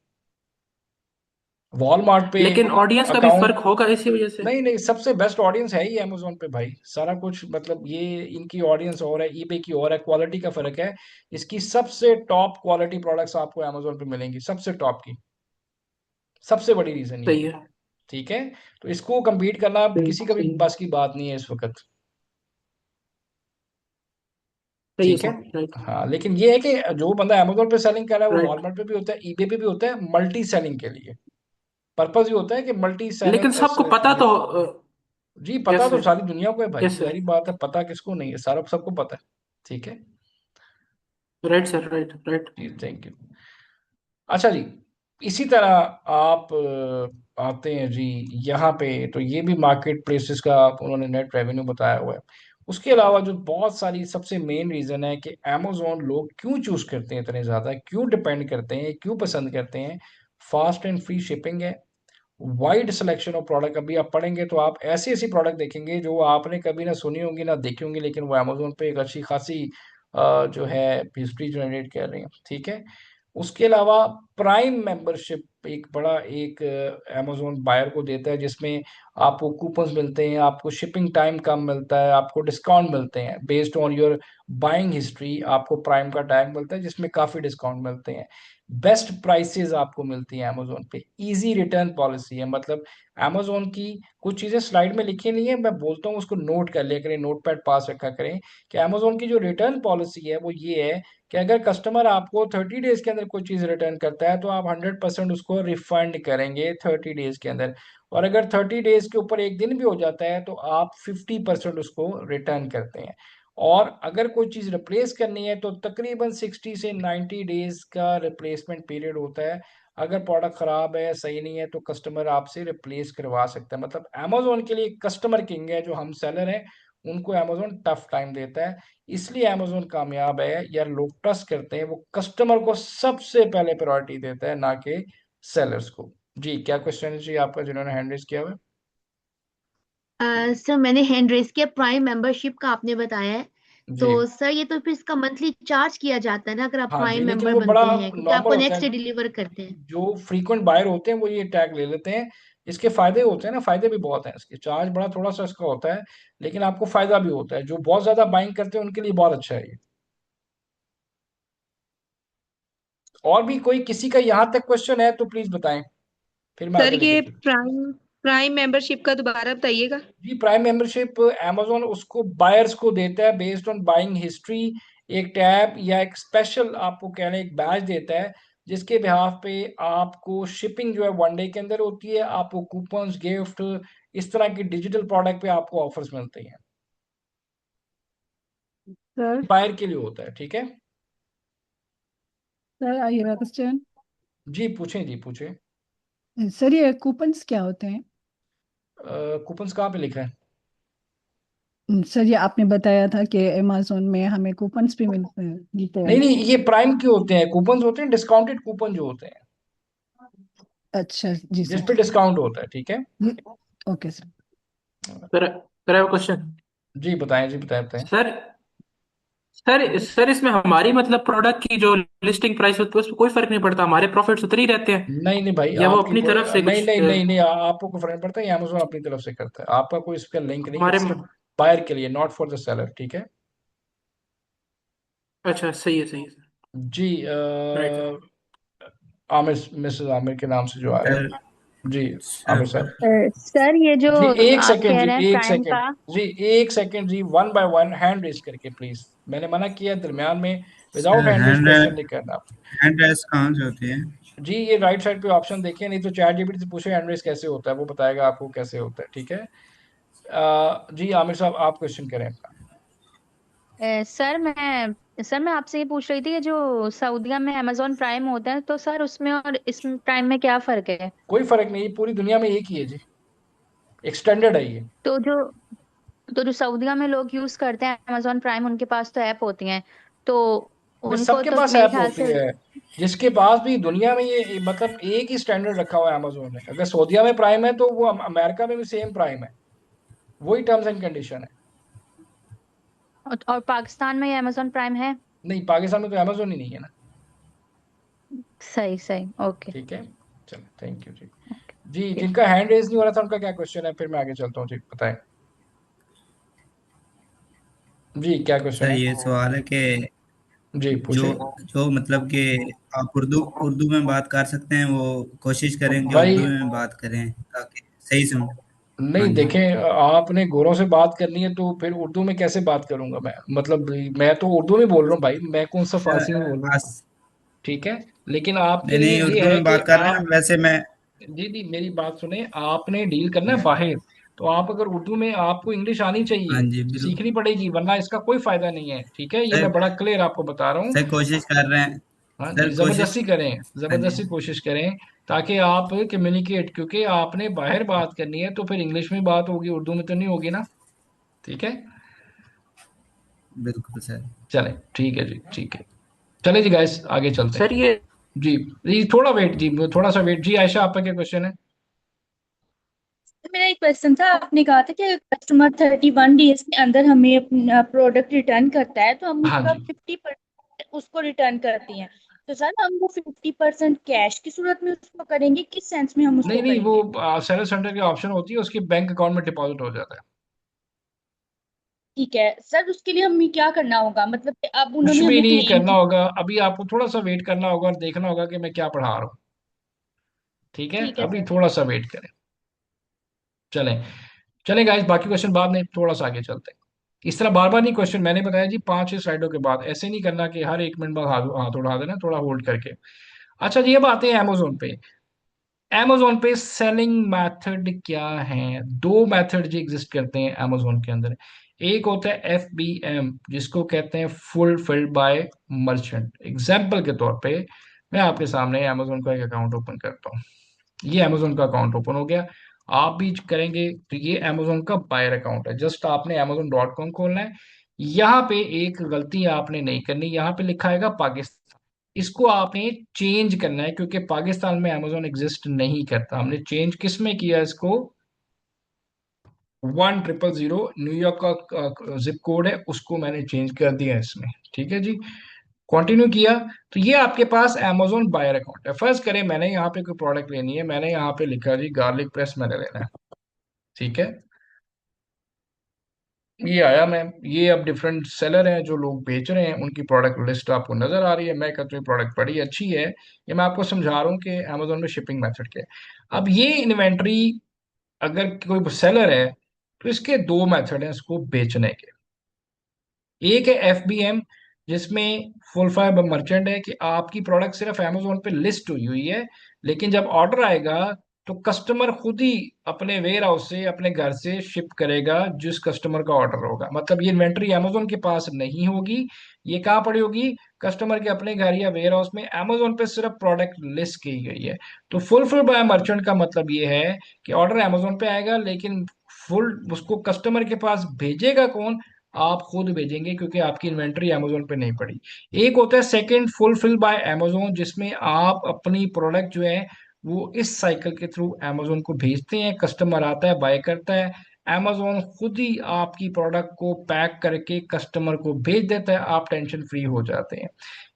वॉलमार्ट पे लेकिन ऑडियंस का भी अकाउंट, फर्क होगा इसी वजह से। नहीं नहीं, सबसे बेस्ट ऑडियंस है ही अमेजोन पे भाई, सारा कुछ मतलब ये, इनकी ऑडियंस और है, ईबे की और है, क्वालिटी का फर्क है। इसकी सबसे टॉप क्वालिटी प्रोडक्ट्स आपको अमेजोन पे मिलेंगी, सबसे टॉप की, सबसे बड़ी रीजन ये सही है। है। ठीक है, तो इसको compete करना सही किसी का भी सही बस की बात नहीं है इस वक्त। सही है ठीक है। Sir, right. हाँ, लेकिन ये है कि जो बंदा अमेजोन पे सेलिंग कर रहा है वो राइट। वॉलमार्ट पे भी होता है, ईबे पे भी होता है, मल्टी सेलिंग के लिए। पर्पज ये होता है कि मल्टी लेकिन सेलिंग सबको पता तो। जी पता यस तो सर। सारी दुनिया को है भाई, यस सर। जाहिर बात है, पता किसको नहीं है, सारा सबको पता है। ठीक है राइट सर, राइट राइट। जी, थैंक यू। अच्छा जी, इसी तरह आप आते हैं जी यहाँ पे, तो ये भी मार्केट प्लेसेस का उन्होंने नेट रेवेन्यू बताया हुआ है। उसके अलावा जो बहुत सारी सबसे मेन रीजन है कि अमेजोन लोग क्यों चूज करते हैं, इतने ज्यादा क्यों डिपेंड करते हैं, क्यों पसंद करते हैं। फास्ट एंड फ्री शिपिंग है, वाइड सिलेक्शन ऑफ प्रोडक्ट, अभी आप पढ़ेंगे तो आप ऐसी ऐसी प्रोडक्ट देखेंगे जो आपने कभी ना सुनी होंगी ना देखी होंगी, लेकिन वो अमेजोन पे एक अच्छी खासी जो है हिस्ट्री जनरेट कर रही है। ठीक है, उसके अलावा प्राइम मेंबरशिप एक बड़ा एक अमेजोन बायर को देता है, जिसमें आपको कूपन्स मिलते हैं, आपको शिपिंग टाइम कम मिलता है, आपको डिस्काउंट मिलते हैं based on your buying history, आपको प्राइम का टैग मिलता है जिसमें काफ़ी डिस्काउंट मिलते हैं। बेस्ट प्राइसेस आपको मिलती हैं अमेजोन पे, इजी रिटर्न पॉलिसी है, मतलब अमेजोन की कुछ चीज़ें स्लाइड में लिखी नहीं है, मैं बोलता हूँ उसको नोट कर लिया करें, नोट पैड पास रखा करें, कि अमेजोन की जो रिटर्न पॉलिसी है वो ये है कि अगर कस्टमर आपको 30 डेज के अंदर कोई चीज़ रिटर्न करता है तो आप 100% उसको रिफंड करेंगे 30 डेज के अंदर, और अगर 30 डेज के ऊपर एक दिन भी हो जाता है तो आप 50% उसको रिटर्न करते हैं। और अगर कोई चीज़ रिप्लेस करनी है तो तकरीबन 60 से 90 डेज का रिप्लेसमेंट पीरियड होता है। अगर प्रोडक्ट खराब है, सही नहीं है, तो कस्टमर आपसे रिप्लेस करवा सकता है। मतलब अमेजोन के लिए कस्टमर किंग है, जो हम सेलर हैं उनको अमेजोन टफ टाइम देता है। इसलिए अमेजोन कामयाब है या लोग ट्रस्ट करते हैं, वो कस्टमर को सबसे पहले प्रायोरिटी देता है, ना कि सेलर्स को। जी, क्या क्वेश्चन है जी आपका, जिन्होंने हैंड रेज किया हुआ है? सर मैंने हैंड रेस किया, प्राइम मेंबरशिप का आपने बताया है। जी। तो सर ये तो फिर इसका मंथली चार्ज किया जाता है ना, अगर आप हाँ जी, प्राइम लेकिन मेंबर वो बड़ा बनते हैं, क्योंकि नॉर्मल आपको होता नेक्स्ट है। डे डिलीवर करते हैं। जो फ्रीक्वेंट बायर होते हैं वो ये टैग ले लेते हैं। इसके फायदे होते हैं ना, फायदे भी बहुत हैं इसके। चार्ज बड़ा थोड़ा सा इसका होता है, लेकिन आपको फायदा भी होता है। जो बहुत ज्यादा बाइंग करते हैं उनके लिए बहुत अच्छा है ये। और भी कोई किसी का यहाँ तक क्वेश्चन है तो प्लीज बताएं, फिर मैं सर आगे लेके ये चलूँ। प्राइम प्राइम मेंबरशिप का दोबारा बताइएगा। जी, प्राइम मेंबरशिप amazon उसको बायर्स को देता है बेस्ड ऑन बाइंग हिस्ट्री। एक टैब या एक स्पेशल आपको कह लें एक बैच देता है, जिसके बिहाफ पे आपको शिपिंग जो है 1 डे के अंदर होती है। आपको कूपन्स, गिफ्ट, इस तरह की डिजिटल प्रोडक्ट पे आपको ऑफर्स मिलते हैं। सर बायर के लिए होता है, ठीक है। Sir I have question. जी पूछें, जी पूछें। सर ये कूपन्स क्या होते हैं? कूपन्स कहाँ पे लिखा है? सर ये आपने बताया था कि अमेज़न में हमें कूपन्स भी मिलते नहीं हैं। नहीं, ये प्राइम के होते हैं। कूपन्स होते हैं डिस्काउंटेड कूपन जो होते हैं, अच्छा जी जिस सर। पे डिस्काउंट होता है, ठीक है। Okay sir. Sir sir question. जी बताएं, जी बताएं बताएं। सर सर इसमें हमारी मतलब प्रोडक्ट की जो लिस्टिंग प्राइस होती है उसमें कोई फर्क नहीं पड़ता, हमारे प्रॉफिट्स उतने ही रहते हैं, नहीं नहीं भाई, या वो आपकी अपनी कोई तरफ से नहीं कुछ नहीं नहीं नहीं, आपको कोई फर्क नहीं पड़ता। ये अमेजोन अपनी तरफ से करता है, आपका कोई इसका लिंक नहीं है। हमारे सिर्फ बायर के लिए, नॉट फॉर द सेलर, ठीक है। अच्छा सही है सर। जी right sir. Aamir, Mrs Aamir के नाम से जो आ रहे सर हैं। जी सर आमिर साहब। सर ये जो जी एक आप सेकंड, कह जी रहे हैं एक प्राइम सेकंड, का। जी एक सेकंड, जी one by one hand raise करके प्लीज। मैंने मना किया दरमियान में without sir hand raise question नहीं करना। हैंड रेस कहाँ से होती है? जी ये राइट साइड पे ऑप्शन देखिए, नहीं तो चैट जीपीटी से पूछे हैंड रेस कैसे होता है, वो बताएगा आपको कैसे होता है, ठीक है। जी आमिर साहब आप क्वेश्चन करें अपना। सर मैं आपसे ये पूछ रही थी कि जो सऊदीया में अमेजोन प्राइम होता है, तो सर उसमें और इस प्राइम में क्या फर्क है? कोई फर्क नहीं, पूरी दुनिया में एक ही है जी, एक्सटेंडेड है ये। तो जो सऊदीया में लोग यूज करते हैं अमेजोन प्राइम, उनके पास तो ऐप होती हैं, तो वे उनको सबके तो पास मेरे ऐप ख्याल होती से। है। जिसके पास भी दुनिया में ये मतलब एक ही स्टैंडर्ड रखा हुआ है अमेजोन ने। अगर सऊदीया में प्राइम है तो वो अमेरिका में भी सेम प्राइम है, वही टर्म्स एंड कंडीशन है। और पाकिस्तान में ये अमेजोन प्राइम है? नहीं, पाकिस्तान में तो अमेजोन ही नहीं है ना। सही सही, ओके। ठीक है, चलो थैंक यू जी। जी जिनका हैंड रेज नहीं हो रहा था उनका क्या क्वेश्चन है, फिर मैं आगे चलता हूँ, जी बताएं। जी क्या क्वेश्चन सर है? ये सवाल है कि जी जो पूछे। जो मतलब कि आप उर्दू उर्दू में बात कर सकते हैं, वो कोशिश करें कि भाई उर्दू में बात करें ताकि सही सुन। हाँ नहीं, जी। देखें आपने गोरों से बात करनी है तो फिर उर्दू में कैसे बात करूंगा मैं? मतलब मैं तो उर्दू में बोल रहा हूँ भाई, मैं कौन सा सर फारसी में बोल रहा हूँ, ठीक है। लेकिन आपके नहीं लिए नहीं, ये उर्दू है में कि बात कर रहे हैं, आप, वैसे मैं। जी जी मेरी बात सुने, आपने डील करना है बाहर। तो आप अगर उर्दू में, आपको इंग्लिश आनी हाँ चाहिए, जी बिल्कुल। सीखनी पड़ेगी, वरना इसका कोई फायदा नहीं है, ठीक है। ये सर मैं बड़ा क्लियर आपको बता रहा हूँ। सर कोशिश कर रहे हैं। हाँ जी, सर कोशिश। जबरदस्ती करें, हाँ जी जबरदस्ती कोशिश करें, ताकि आप कम्युनिकेट, क्योंकि आपने बाहर बात करनी है तो फिर इंग्लिश में बात होगी, उर्दू में तो नहीं होगी ना, ठीक है। बिल्कुल सर। चले ठीक है जी, ठीक है। चले जी गाइस, आगे चलते हैं। सर ये जी जी थोड़ा वेट जी, थोड़ा सा वेट जी। आयशा आपका क्या क्वेश्चन है? मेरा एक क्वेश्चन था, आपने कहा था कि कस्टमर 31 डेज के अंदर हमें अपना प्रोडक्ट रिटर्न करता है, तो हम हाँ उसका जी। 50% उसको रिटर्न करती हैं। तो सर हम वो 50% कैश की सूरत में उसको करेंगे, किस सेंस में हम नहीं उसको नहीं, वो करेंगे? सेलर सेंटर की ऑप्शन होती है, उसके बैंक अकाउंट में डिपॉजिट हो जाता है। ठीक है सर, उसके लिए हमें क्या करना होगा, मतलब कि अब कुछ उन्होंने भी हमें नहीं क्लेम करना की। होगा, अभी आपको थोड़ा सा वेट करना होगा और देखना होगा कि मैं क्या पढ़ा रहा हूँ, ठीक है। ठीक है अभी सर। थोड़ा सा वेट करें। चलें, चलें गाइस, बाकी क्वेश्चन बाद में, थोड़ा सा आगे चलते हैं। इस तरह बार बार नहीं, क्वेश्चन मैंने बताया जी 5 6 स्लाइडों के बाद, ऐसे नहीं करना कि हर 1 मिनट बाद हाथ हाथ उठा देना, थोड़ा होल्ड करके। अच्छा जी, अब आते हैं अमेजोन पे। अमेजोन पे सेलिंग मेथड क्या है? 2 मेथड जी एग्जिस्ट करते हैं अमेजोन के अंदर। एक होता है FBM, जिसको कहते हैं फुलफिल्ड बाय मर्चेंट। एग्जाम्पल के तौर पे मैं आपके सामने अमेजोन का एक अकाउंट ओपन करता हूँ। ये अमेजोन का अकाउंट ओपन हो गया। आप भी करेंगे तो ये अमेजोन का बायर अकाउंट है। जस्ट आपने amazon.com खोलना है। यहाँ पे एक गलती आपने नहीं करनी, यहाँ पे लिखा है पाकिस्तान। इसको आपने चेंज करना है, क्योंकि पाकिस्तान में अमेजोन एग्जिस्ट नहीं करता। हमने चेंज किस में किया इसको, 1000, न्यूयॉर्क का जिप कोड है, उसको मैंने चेंज कर दिया इसमें। ठीक है जी, कंटिन्यू किया। तो ये आपके पास अमेजोन बायर अकाउंट है। फर्स्ट करें, मैंने यहाँ पे कोई प्रोडक्ट लेनी है, मैंने यहाँ पे लिखा जी गार्लिक प्रेस मैंने लेना है। ठीक है, ये आया। मैं ये अब डिफरेंट सेलर हैं जो लोग बेच रहे हैं, उनकी प्रोडक्ट लिस्ट आपको नजर आ रही है। मैं कहता हूँ प्रोडक्ट बड़ी अच्छी है। ये मैं आपको समझा रहा हूँ कि अमेजोन में शिपिंग मेथड क्या है। अब ये इन्वेंट्री, अगर कोई सेलर है तो इसके दो मेथड हैं इसको बेचने के। एक है FBM, जिसमें फुल फाइव मर्चेंट है कि आपकी प्रोडक्ट सिर्फ अमेजोन पे लिस्ट हुई हुई है, लेकिन जब ऑर्डर आएगा तो कस्टमर खुद ही अपने वेयर हाउस से, अपने घर से शिप करेगा जिस कस्टमर का ऑर्डर होगा। मतलब ये इन्वेंट्री अमेजोन के पास नहीं होगी, ये कहाँ पड़ी होगी, कस्टमर के अपने घर या वेयर हाउस में। अमेजोन पे सिर्फ प्रोडक्ट लिस्ट की गई है। तो फुलफिल बाय मर्चेंट का मतलब ये है कि ऑर्डर अमेजोन पे आएगा, लेकिन फुल उसको कस्टमर के पास भेजेगा कौन, आप खुद भेजेंगे, क्योंकि आपकी इन्वेंट्री अमेजोन पे नहीं पड़ी। एक होता है सेकंड, फुलफिल बाय अमेजोन, जिसमें आप अपनी प्रोडक्ट जो है वो इस साइकिल के थ्रू अमेजोन को भेजते हैं। कस्टमर आता है, बाय करता है, अमेजोन खुद ही आपकी प्रोडक्ट को पैक करके कस्टमर को भेज देता है, आप टेंशन फ्री हो जाते हैं।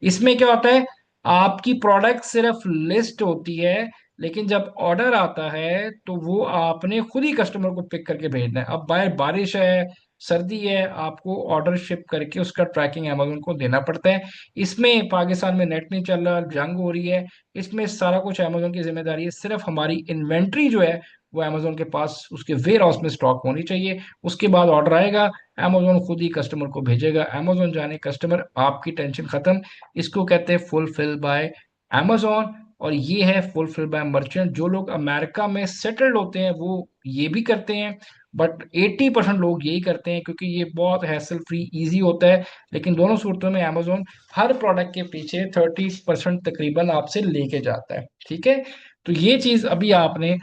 इसमें क्या होता है, आपकी प्रोडक्ट सिर्फ लिस्ट होती है, लेकिन जब ऑर्डर आता है तो वो आपने खुद ही कस्टमर को पिक करके भेजना है। अब बाहर बारिश है, सर्दी है, आपको ऑर्डर शिप करके उसका ट्रैकिंग अमेजोन को देना पड़ता है। इसमें पाकिस्तान में नेट नहीं चल रहा, जंग हो रही है, इसमें सारा कुछ अमेजोन की जिम्मेदारी है। सिर्फ हमारी इन्वेंट्री जो है वो अमेजोन के पास उसके वेयर हाउस में स्टॉक होनी चाहिए। उसके बाद ऑर्डर आएगा, अमेजोन खुद ही कस्टमर को भेजेगा, अमेजोन जाने कस्टमर, आपकी टेंशन खत्म। इसको कहते हैं फुलफिल बाय अमेजोन। और ये है फुलफिल बाय मर्चेंट। जो लोग अमेरिका में सेटल्ड होते हैं वो ये भी करते हैं, बट 80% लोग यही करते हैं, क्योंकि ये बहुत हैसल फ्री इजी होता है। लेकिन दोनों सूरतों में अमेजोन हर प्रोडक्ट के पीछे 30% तकरीबन आपसे लेके जाता है। ठीक है, तो ये चीज अभी आपने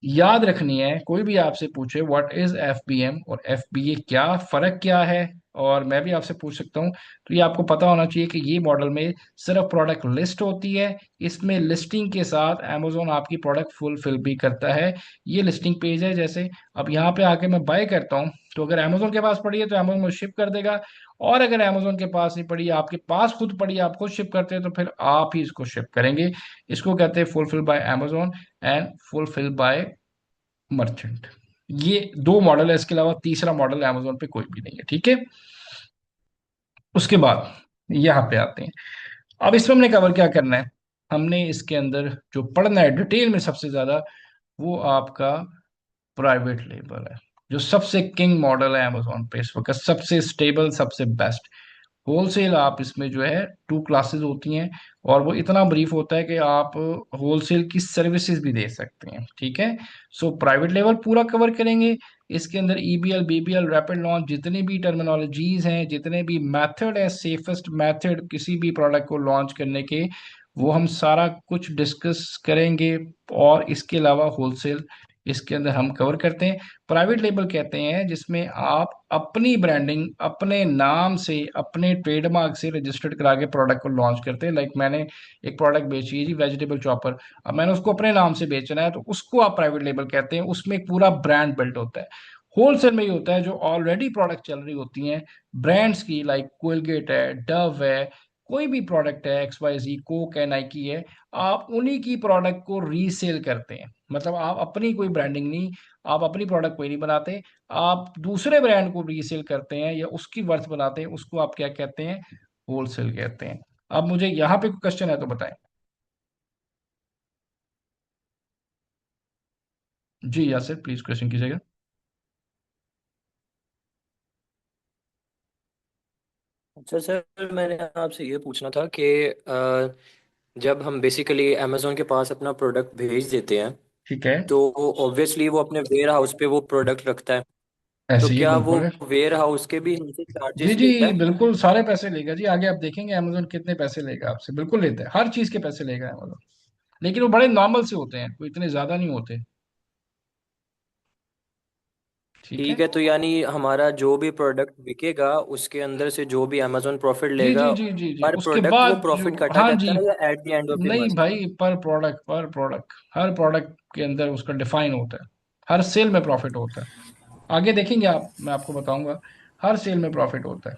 याद रखनी है। कोई भी आपसे पूछे व्हाट इज FBM और FBA, क्या फर्क क्या है, और मैं भी आपसे पूछ सकता हूँ, तो ये आपको पता होना चाहिए कि ये मॉडल में सिर्फ प्रोडक्ट लिस्ट होती है। इसमें लिस्टिंग के साथ अमेजोन आपकी प्रोडक्ट फुलफिल भी करता है। ये लिस्टिंग पेज है। जैसे अब यहाँ पे आके मैं बाय करता हूँ, तो अगर अमेजोन के पास पड़ी है तो अमेजोन मुझे शिप कर देगा, और अगर अमेजोन के पास नहीं पड़ी, आपके पास खुद पड़ी, आप खुद शिप करते हैं, तो फिर आप ही इसको शिप करेंगे। इसको कहते हैं fulfil bye Amazon and fulfil bye merchant. ये दो मॉडल है, इसके अलावा तीसरा मॉडल अमेजोन पे कोई भी नहीं है। ठीक है, उसके बाद यहाँ पे आते हैं। अब इसमें हमने कवर क्या करना है, हमने इसके अंदर जो पढ़ना है डिटेल में सबसे ज्यादा, वो आपका प्राइवेट लेबल है, जो सबसे किंग मॉडल है अमेजोन पे इस वक्त, सबसे स्टेबल, सबसे बेस्ट। होलसेल आप इसमें जो है टू क्लासेस होती हैं, और वो इतना ब्रीफ होता है कि आप होलसेल की सर्विसेज भी दे सकते हैं। ठीक है, सो प्राइवेट लेवल पूरा कवर करेंगे। इसके अंदर EBL, BBL, रैपिड लॉन्च, जितने भी टर्मिनोलॉजीज हैं, जितने भी मेथड है, सेफेस्ट मेथड किसी भी प्रोडक्ट को लॉन्च करने के, वो हम सारा कुछ डिस्कस करेंगे। और इसके अलावा होलसेल इसके अंदर हम कवर करते हैं। प्राइवेट लेबल कहते हैं जिसमें आप अपनी ब्रांडिंग, अपने नाम से, अपने ट्रेडमार्क से रजिस्टर्ड करा के प्रोडक्ट को लॉन्च करते हैं। लाइक मैंने एक प्रोडक्ट बेची है जी, वेजिटेबल चॉपर, अब मैंने उसको अपने नाम से बेचना है, तो उसको आप प्राइवेट लेबल कहते हैं। उसमें एक पूरा ब्रांड बिल्ट होता है। होलसेल में ये होता है जो ऑलरेडी प्रोडक्ट चल रही होती हैं ब्रांड्स की, लाइक कोलगेट है, डव है, कोई भी प्रोडक्ट है, XYZ, कोक है, नाइकी है, आप उन्हीं की प्रोडक्ट को रीसेल करते हैं। मतलब आप अपनी कोई ब्रांडिंग नहीं, आप अपनी प्रोडक्ट कोई नहीं बनाते, आप दूसरे ब्रांड को रीसेल करते हैं या उसकी वर्थ बनाते हैं, उसको आप क्या कहते हैं, होलसेल कहते हैं। अब मुझे यहाँ पे कोई क्वेश्चन है तो बताएं। जी यासिर, प्लीज क्वेश्चन कीजिएगा। अच्छा सर, मैंने आपसे ये पूछना था कि जब हम बेसिकली अमेजोन के पास अपना प्रोडक्ट भेज देते हैं ठीक है। तो ऑब्वियसली वो अपने वेयर हाउस पे वो प्रोडक्ट रखता है। तो ऐसे ही है, क्या वो बिल्कुल है। वेयर हाउस के भी हमसे जी चार्जेस जी, लेता है? बिल्कुल सारे पैसे लेगा जी। आगे आप देखेंगे अमेजोन कितने पैसे लेगा आपसे, बिल्कुल लेता है, हर चीज के पैसे लेगा अमेजोन। लेकिन वो बड़े नॉर्मल से होते हैं, कोई इतने ज्यादा नहीं होते। ठीक है। ठीक है, तो यानी हमारा जो भी प्रोडक्ट बिकेगा उसके अंदर से जो भी अमेजोन प्रॉफिट जी लेगा, जी जी जी जी, पर उसके प्रोडक्ट वो बाद जो, प्रॉफिट काटा हाँ जाता जी, है या at the end of the नहीं मंथ? भाई, पर प्रोडक्ट, पर प्रोडक्ट, हर प्रोडक्ट के अंदर उसका डिफाइन होता है। हर सेल में प्रॉफिट होता है। आगे देखेंगे आप, मैं आपको बताऊंगा। हर सेल में प्रॉफिट होता है।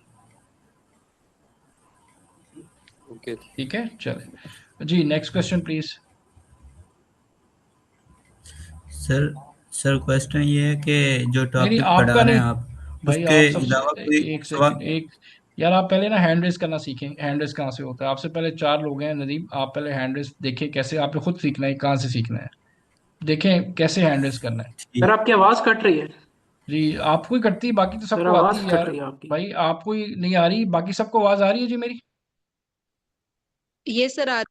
ओके। ठीक है, चले जी, next question please. Sir sir question ये है कि जो नहीं नहीं, टॉपिक पढ़ा आपका रहे नहीं। हैं आप, भाई उसके आप सबसे, अलावा कोई एक सेकंड, सवाल। एक, यार आप पहले ना हैंड रेस करना सीखें। हैंड रेस कहाँ से होता है? आपसे पहले चार लोग हैं नदीम, आप पहले हैंड रेस देखें कैसे, आपने खुद सीखना है, कहाँ से सीखना है, देखें कैसे हैंड रेस करना है। सर ठीक। आपकी आवाज कट रही है। जी, आपको ही कटती है, बाकी तो सर सबको आती आवाज है कट यार। रही है आपकी। भाई आपको ही नहीं आ रही, बाकी सबको आवाज आ रही है जी मेरी। ये सर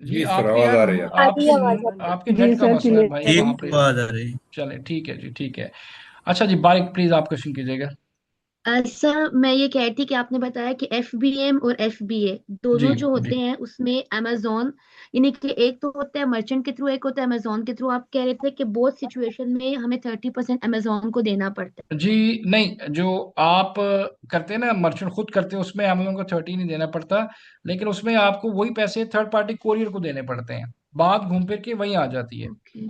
जी जी सर, आपके आवाज यार, आ रही है। आ रही आपके है आवाज आपकी। आपके जी नेट का सर, मसला है भाई, क्लियर ठीक वहां है। पे। आवाज आ रही है। चले ठीक है जी, ठीक है। अच्छा जी, बारिक प्लीज आप क्वेश्चन कीजिएगा। सर मैं ये कह रही थी कि आपने बताया कि FBM और FBA जी दोनों जो जी होते हैं उसमें अमेजोन, यानी कि एक तो होता है मर्चेंट के थ्रू, एक होता है अमेजोन के थ्रू। आप कह रहे थे कि बोथ सिचुएशन में हमें 30% अमेजोन को देना पड़ता जी, नहीं, जो आप करते हैं ना, मर्चेंट खुद करते हैं, उसमें अमेजोन को 30 नहीं देना पड़ता। लेकिन उसमें आपको वही पैसे थर्ड पार्टी कोरियर को देने पड़ते हैं। बात घूम फिर के वहीं आ जाती है। है। ओके।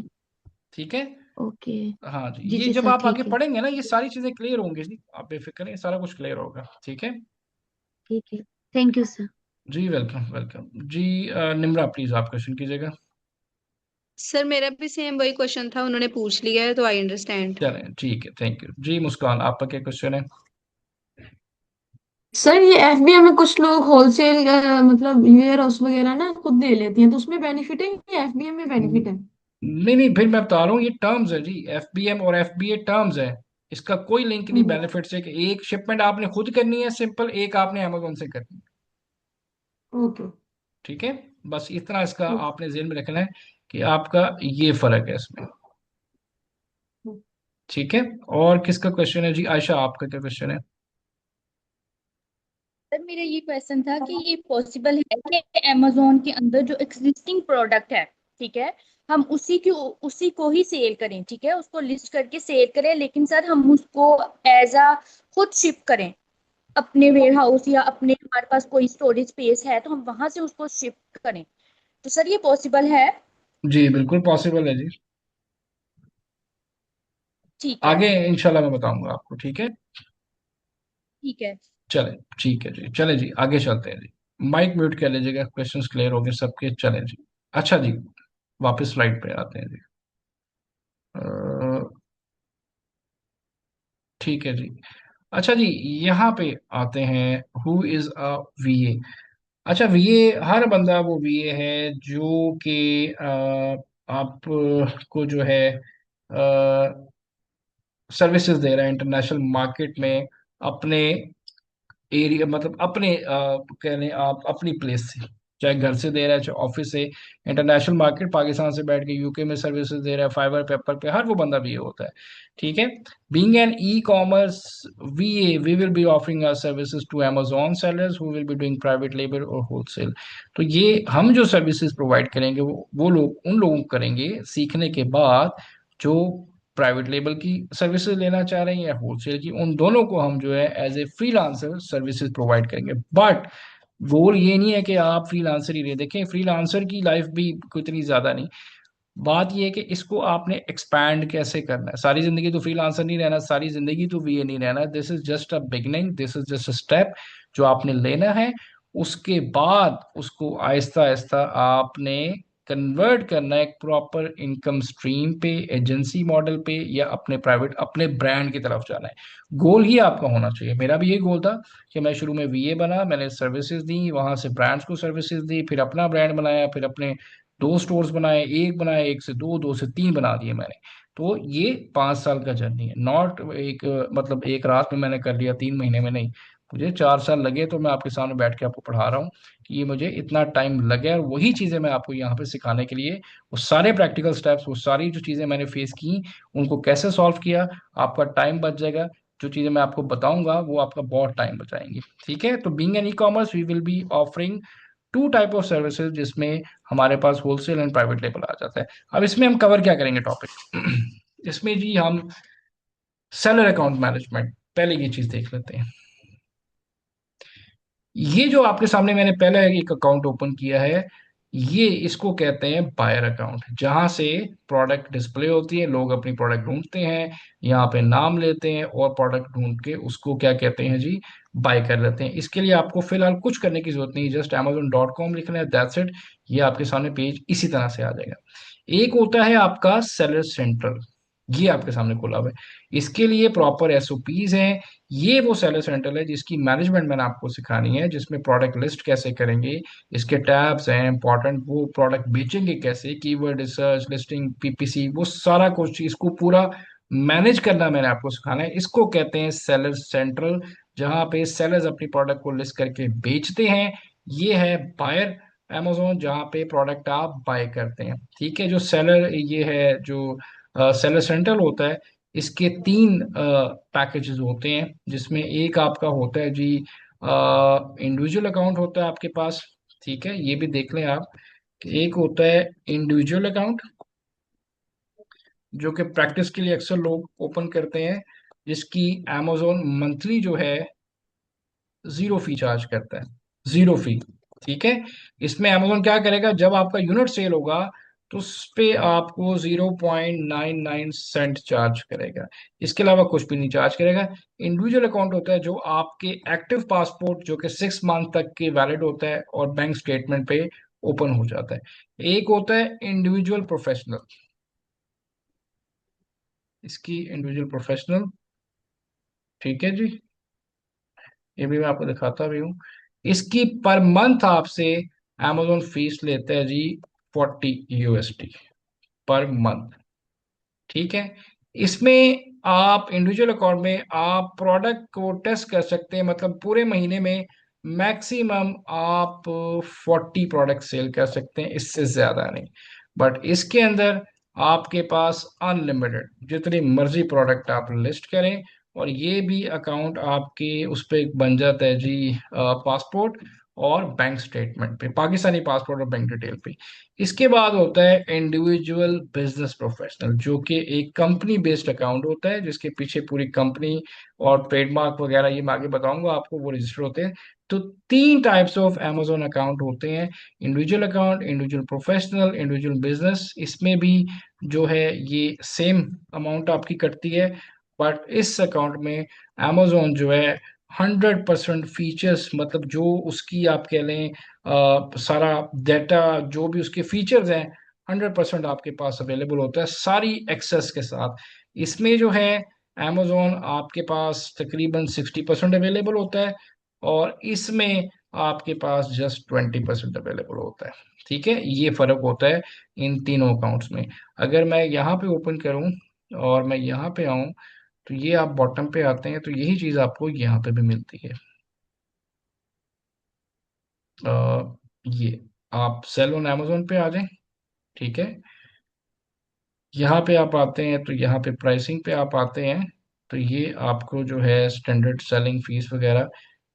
ठीक है। ओके। हाँ जी, जी ये जी जब सर, आप आगे ठीक है। पढ़ेंगे ना, ये सारी चीजें क्लियर होंगी जी, आप बेफिक्र रहिए, सारा कुछ क्लियर होगा। ठीक है। ठीक है। Thank you sir. जी वेलकम वेलकम जी। निम्रा प्लीज आप क्वेश्चन कीजिएगा। सर मेरा भी सेम वही क्वेश्चन था, उन्होंने पूछ लिया है तो आई अंडरस्टैंड। चलें ठीक है, थैंक यू जी। मुस्कान आपका क्या क्वेश्चन है? सर ये एफबीआई में कुछ लोग होलसेल मतलब वेयर हाउस वगैरह ना खुद दे लेती हैं, तो उसमें बेनिफिट है या एफबीआई में बेनिफिट है? नहीं नहीं, फिर मैं बता रहा हूँ, ये टर्म्स है जी, FBM और FBA टर्म्स है। इसका कोई लिंक नहीं हम्म। बेनिफिट से, कि एक शिपमेंट आपने खुद करनी है सिंपल, एक आपने अमेजोन से करनी है। ओके। ठीक है। बस इतना इसका ओके। आपने जेहन में रखना है, कि आपका ये फर्क है इसमें। ठीक है। और किसका क्वेश्चन है जी? आयशा आपका क्या क्वेश्चन है? सर मेरा ये क्वेश्चन था कि ये पॉसिबल है कि अमेजोन के अंदर जो एग्जिस्टिंग प्रोडक्ट है, ठीक है, हम उसी को ही सेल करें, ठीक है, उसको लिस्ट करके सेल करें, लेकिन सर हम उसको एज अ खुद शिप करें अपने वेयर हाउस, या अपने हमारे पास कोई स्टोरेज स्पेस है तो हम वहां से उसको शिप करें। तो सर ये पॉसिबल है? जी बिल्कुल पॉसिबल है जी। ठीक है। आगे इंशाल्लाह मैं बताऊंगा आपको। ठीक है। ठीक है। चले ठीक है जी, चले जी, आगे चलते हैं जी। माइक म्यूट कर लीजिएगा, क्वेश्चंस क्लियर हो गए सबके। चले जी। अच्छा जी, वापस स्लाइड पे आते हैं जी। अ, ठीक है जी। अच्छा जी, यहाँ पे आते हैं, हु इज अ VA? अच्छा, VA, हर बंदा वो VA है जो कि आप को जो है सर्विसेज दे रहा है इंटरनेशनल मार्केट में, अपने एरिया, मतलब अपने कह लें आप अपनी प्लेस से, चाहे घर से दे रहा है चाहे ऑफिस से। इंटरनेशनल मार्केट, पाकिस्तान से बैठ के UK में सर्विसेज दे रहा है, फाइबर पेपर पे, हर वो बंदा भी ये होता है। ठीक है। Being an E-commerce VA, we will be offering our services to Amazon sellers who will be doing private label और wholesale। तो ये हम जो सर्विसेज प्रोवाइड करेंगे, वो लोग उन लोगों को करेंगे सीखने के बाद, जो प्राइवेट लेबल की सर्विसेज लेना चाह रहे हैं या होलसेल की, उन दोनों को हम जो है as a freelancer services provide करेंगे। बट गोल ये नहीं है कि आप फ्रीलांसर ही रहे। देखें, फ्रीलांसर की लाइफ भी कोई इतनी ज्यादा नहीं। बात यह है कि इसको आपने एक्सपैंड कैसे करना है। सारी जिंदगी तो फ्रीलांसर नहीं रहना, सारी जिंदगी तो VA नहीं रहना। This is just a beginning, this is just a step जो आपने लेना है। उसके बाद उसको आहिस्ता आहिस्ता आपने कन्वर्ट करना है एक प्रॉपर इनकम स्ट्रीम पे, एजेंसी मॉडल पे, या अपने प्राइवेट अपने ब्रांड की तरफ जाना है। गोल ही आपका होना चाहिए। मेरा भी यही गोल था कि मैं शुरू में VA बना, मैंने सर्विसेज दी, वहां से ब्रांड्स को सर्विसेज दी, फिर अपना ब्रांड बनाया, फिर अपने 2 स्टोर्स बनाए, एक बनाए, एक से दो, दो से तीन बना दिए मैंने। तो ये 5 साल का जर्नी है, नॉट एक मतलब एक रात में मैंने कर लिया, 3 महीने में नहीं। मुझे 4 साल लगे, तो मैं आपके सामने बैठ के आपको पढ़ा रहा हूँ कि ये मुझे इतना टाइम लगे, और वही चीज़ें मैं आपको यहाँ पे सिखाने के लिए, वो सारे प्रैक्टिकल स्टेप्स, वो सारी जो चीज़ें मैंने फेस की, उनको कैसे सॉल्व किया, आपका टाइम बच जाएगा। जो चीज़ें मैं आपको बताऊंगा वो आपका बहुत टाइम बचाएंगी। ठीक है, तो being an e commerce we will be offering two type of services, जिसमें हमारे पास होलसेल एंड प्राइवेट लेबल आ जाता है। अब इसमें हम कवर क्या करेंगे टॉपिक इसमें जी हम सेलर अकाउंट मैनेजमेंट, पहले ये चीज देख लेते हैं। ये जो आपके सामने मैंने पहले एक अकाउंट ओपन किया है, ये इसको कहते हैं बायर अकाउंट, जहां से प्रोडक्ट डिस्प्ले होती है, लोग अपनी प्रोडक्ट ढूंढते हैं, यहाँ पे नाम लेते हैं और प्रोडक्ट ढूंढ के उसको क्या कहते हैं जी, बाय कर लेते हैं। इसके लिए आपको फिलहाल कुछ करने की जरूरत नहीं, जस्ट amazon.com लिखना है, दैट्स इट। ये आपके सामने पेज इसी तरह से आ जाएगा। एक होता है आपका सेलर सेंट्रल, ये आपके सामने खुला हुआ है, इसके लिए प्रॉपर एसओपीज हैं। ये वो सेलर सेंट्रल है जिसकी मैनेजमेंट मैंने आपको सिखानी है, जिसमें प्रोडक्ट लिस्ट कैसे करेंगे, इसके टैब्स हैं इंपॉर्टेंट, वो प्रोडक्ट बेचेंगे कैसे, कीवर्ड रिसर्च, लिस्टिंग, पीपीसी, वो सारा कुछ इसको पूरा मैनेज करना मैंने आपको सिखाना है। इसको कहते हैं सेलर सेंट्रल, जहां पे सेलर्स अपनी प्रोडक्ट को लिस्ट करके बेचते हैं। ये है बायर अमेजोन, जहां पे प्रोडक्ट आप बाय करते हैं। ठीक है, जो सेलर ये है जो सेलर सेंट्रल होता है, इसके तीन पैकेजेस होते हैं, जिसमें एक आपका होता है जी इंडिविजुअल अकाउंट होता है आपके पास। ठीक है, ये भी देख लें आप कि एक होता है इंडिविजुअल अकाउंट, जो कि प्रैक्टिस के लिए अक्सर लोग ओपन करते हैं, जिसकी अमेजोन मंथली जो है जीरो फी चार्ज करता है, जीरो फी। ठीक है, इसमें अमेजोन क्या करेगा, जब आपका यूनिट सेल होगा तो उस पे आपको 0.99 सेंट चार्ज करेगा, इसके अलावा कुछ भी नहीं चार्ज करेगा। इंडिविजुअल अकाउंट होता है जो आपके एक्टिव पासपोर्ट, जो कि 6 मंथ तक के वैलिड होता है और बैंक स्टेटमेंट पे ओपन हो जाता है। एक होता है इंडिविजुअल प्रोफेशनल, इसकी इंडिविजुअल प्रोफेशनल। ठीक है जी, ये भी मैं आपको दिखाता भी हूँ। इसकी पर मंथ आपसे अमेजोन फीस लेता है जी 40 USD पर मंथ। ठीक है, इसमें आप इंडिविजुअल अकाउंट में आप प्रोडक्ट को टेस्ट कर सकते हैं, मतलब पूरे महीने में मैक्सिमम आप 40 प्रोडक्ट सेल कर सकते हैं, इससे ज्यादा नहीं। बट इसके अंदर आपके पास अनलिमिटेड जितनी मर्जी प्रोडक्ट आप लिस्ट करें, और ये भी अकाउंट आपके उस पर बन जाता है जी पासपोर्ट और बैंक स्टेटमेंट पे, पाकिस्तानी पासपोर्ट और बैंक डिटेल पे। इसके बाद होता है इंडिविजुअल बिजनेस प्रोफेशनल, जो कि एक कंपनी बेस्ड अकाउंट होता है, जिसके पीछे पूरी कंपनी और ट्रेडमार्क वगैरह, ये मैं आगे बताऊंगा आपको, वो रजिस्टर होते हैं। तो तीन टाइप्स ऑफ अमेजोन अकाउंट होते हैं, individual account, individual professional, individual business. इसमें भी जो है ये सेम अमाउंट आपकी कटती है, बट इस अकाउंट में अमेजोन जो है 100% फीचर्स, मतलब जो उसकी आप कह लें सारा डाटा, जो भी उसके फीचर्स हैं, 100% आपके पास अवेलेबल होता है सारी एक्सेस के साथ। इसमें जो है अमेजोन आपके पास तकरीबन 60% अवेलेबल होता है, और इसमें आपके पास जस्ट 20% अवेलेबल होता है। ठीक है, ये फर्क होता है इन तीनों अकाउंट्स में। अगर मैं यहाँ पे ओपन करूँ और मैं यहाँ पे आऊँ, तो ये आप बॉटम पे आते हैं तो यही चीज आपको यहाँ पे भी मिलती है। ये आप सेल ऑन अमेजोन पे आ जाएं। ठीक है, यहाँ पे आप आते हैं तो यहाँ पे प्राइसिंग पे आप आते हैं, तो ये आपको जो है स्टैंडर्ड सेलिंग फीस वगैरह,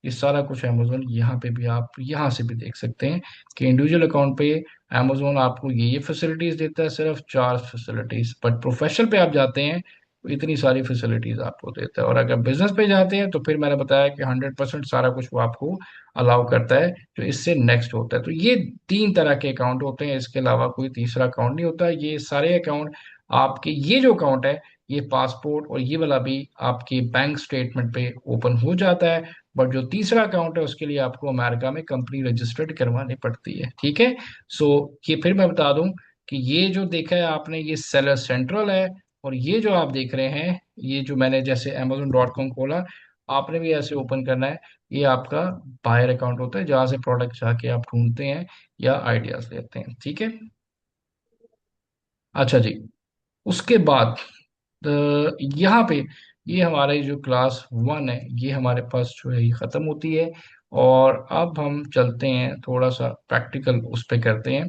ये सारा कुछ अमेजोन यहाँ पे भी आप यहाँ से भी देख सकते हैं कि इंडिविजुअल अकाउंट पे अमेजोन आपको ये फैसिलिटीज देता है, सिर्फ 4 फैसिलिटीज, बट प्रोफेशनल पे आप जाते हैं तो इतनी सारी फैसिलिटीज आपको देता है। और अगर बिजनेस पे जाते हैं तो फिर मैंने बताया कि 100% सारा कुछ वो आपको अलाउ करता है, जो इससे नेक्स्ट होता है। तो ये तीन तरह के अकाउंट होते हैं, इसके अलावा कोई तीसरा अकाउंट नहीं होता। ये सारे अकाउंट आपके, ये जो अकाउंट है ये पासपोर्ट और ये वाला भी आपके बैंक स्टेटमेंट पे ओपन हो जाता है, बट जो तीसरा अकाउंट है उसके लिए आपको अमेरिका में कंपनी रजिस्टर्ड करवानी पड़ती है। ठीक है, सो ये फिर मैं बता दूं कि ये जो देखा है आपने, ये सेलर सेंट्रल है, और ये जो आप देख रहे हैं, ये जो मैंने जैसे amazon.com खोला, आपने भी ऐसे ओपन करना है, ये आपका बायर अकाउंट होता है, जहां से प्रोडक्ट जाके आप ढूंढते हैं या आइडियाज लेते हैं। ठीक है, अच्छा जी, उसके बाद यहाँ पे ये हमारे जो क्लास 1 है, ये हमारे पास जो है ये खत्म होती है, और अब हम चलते हैं थोड़ा सा प्रैक्टिकल उस पे करते हैं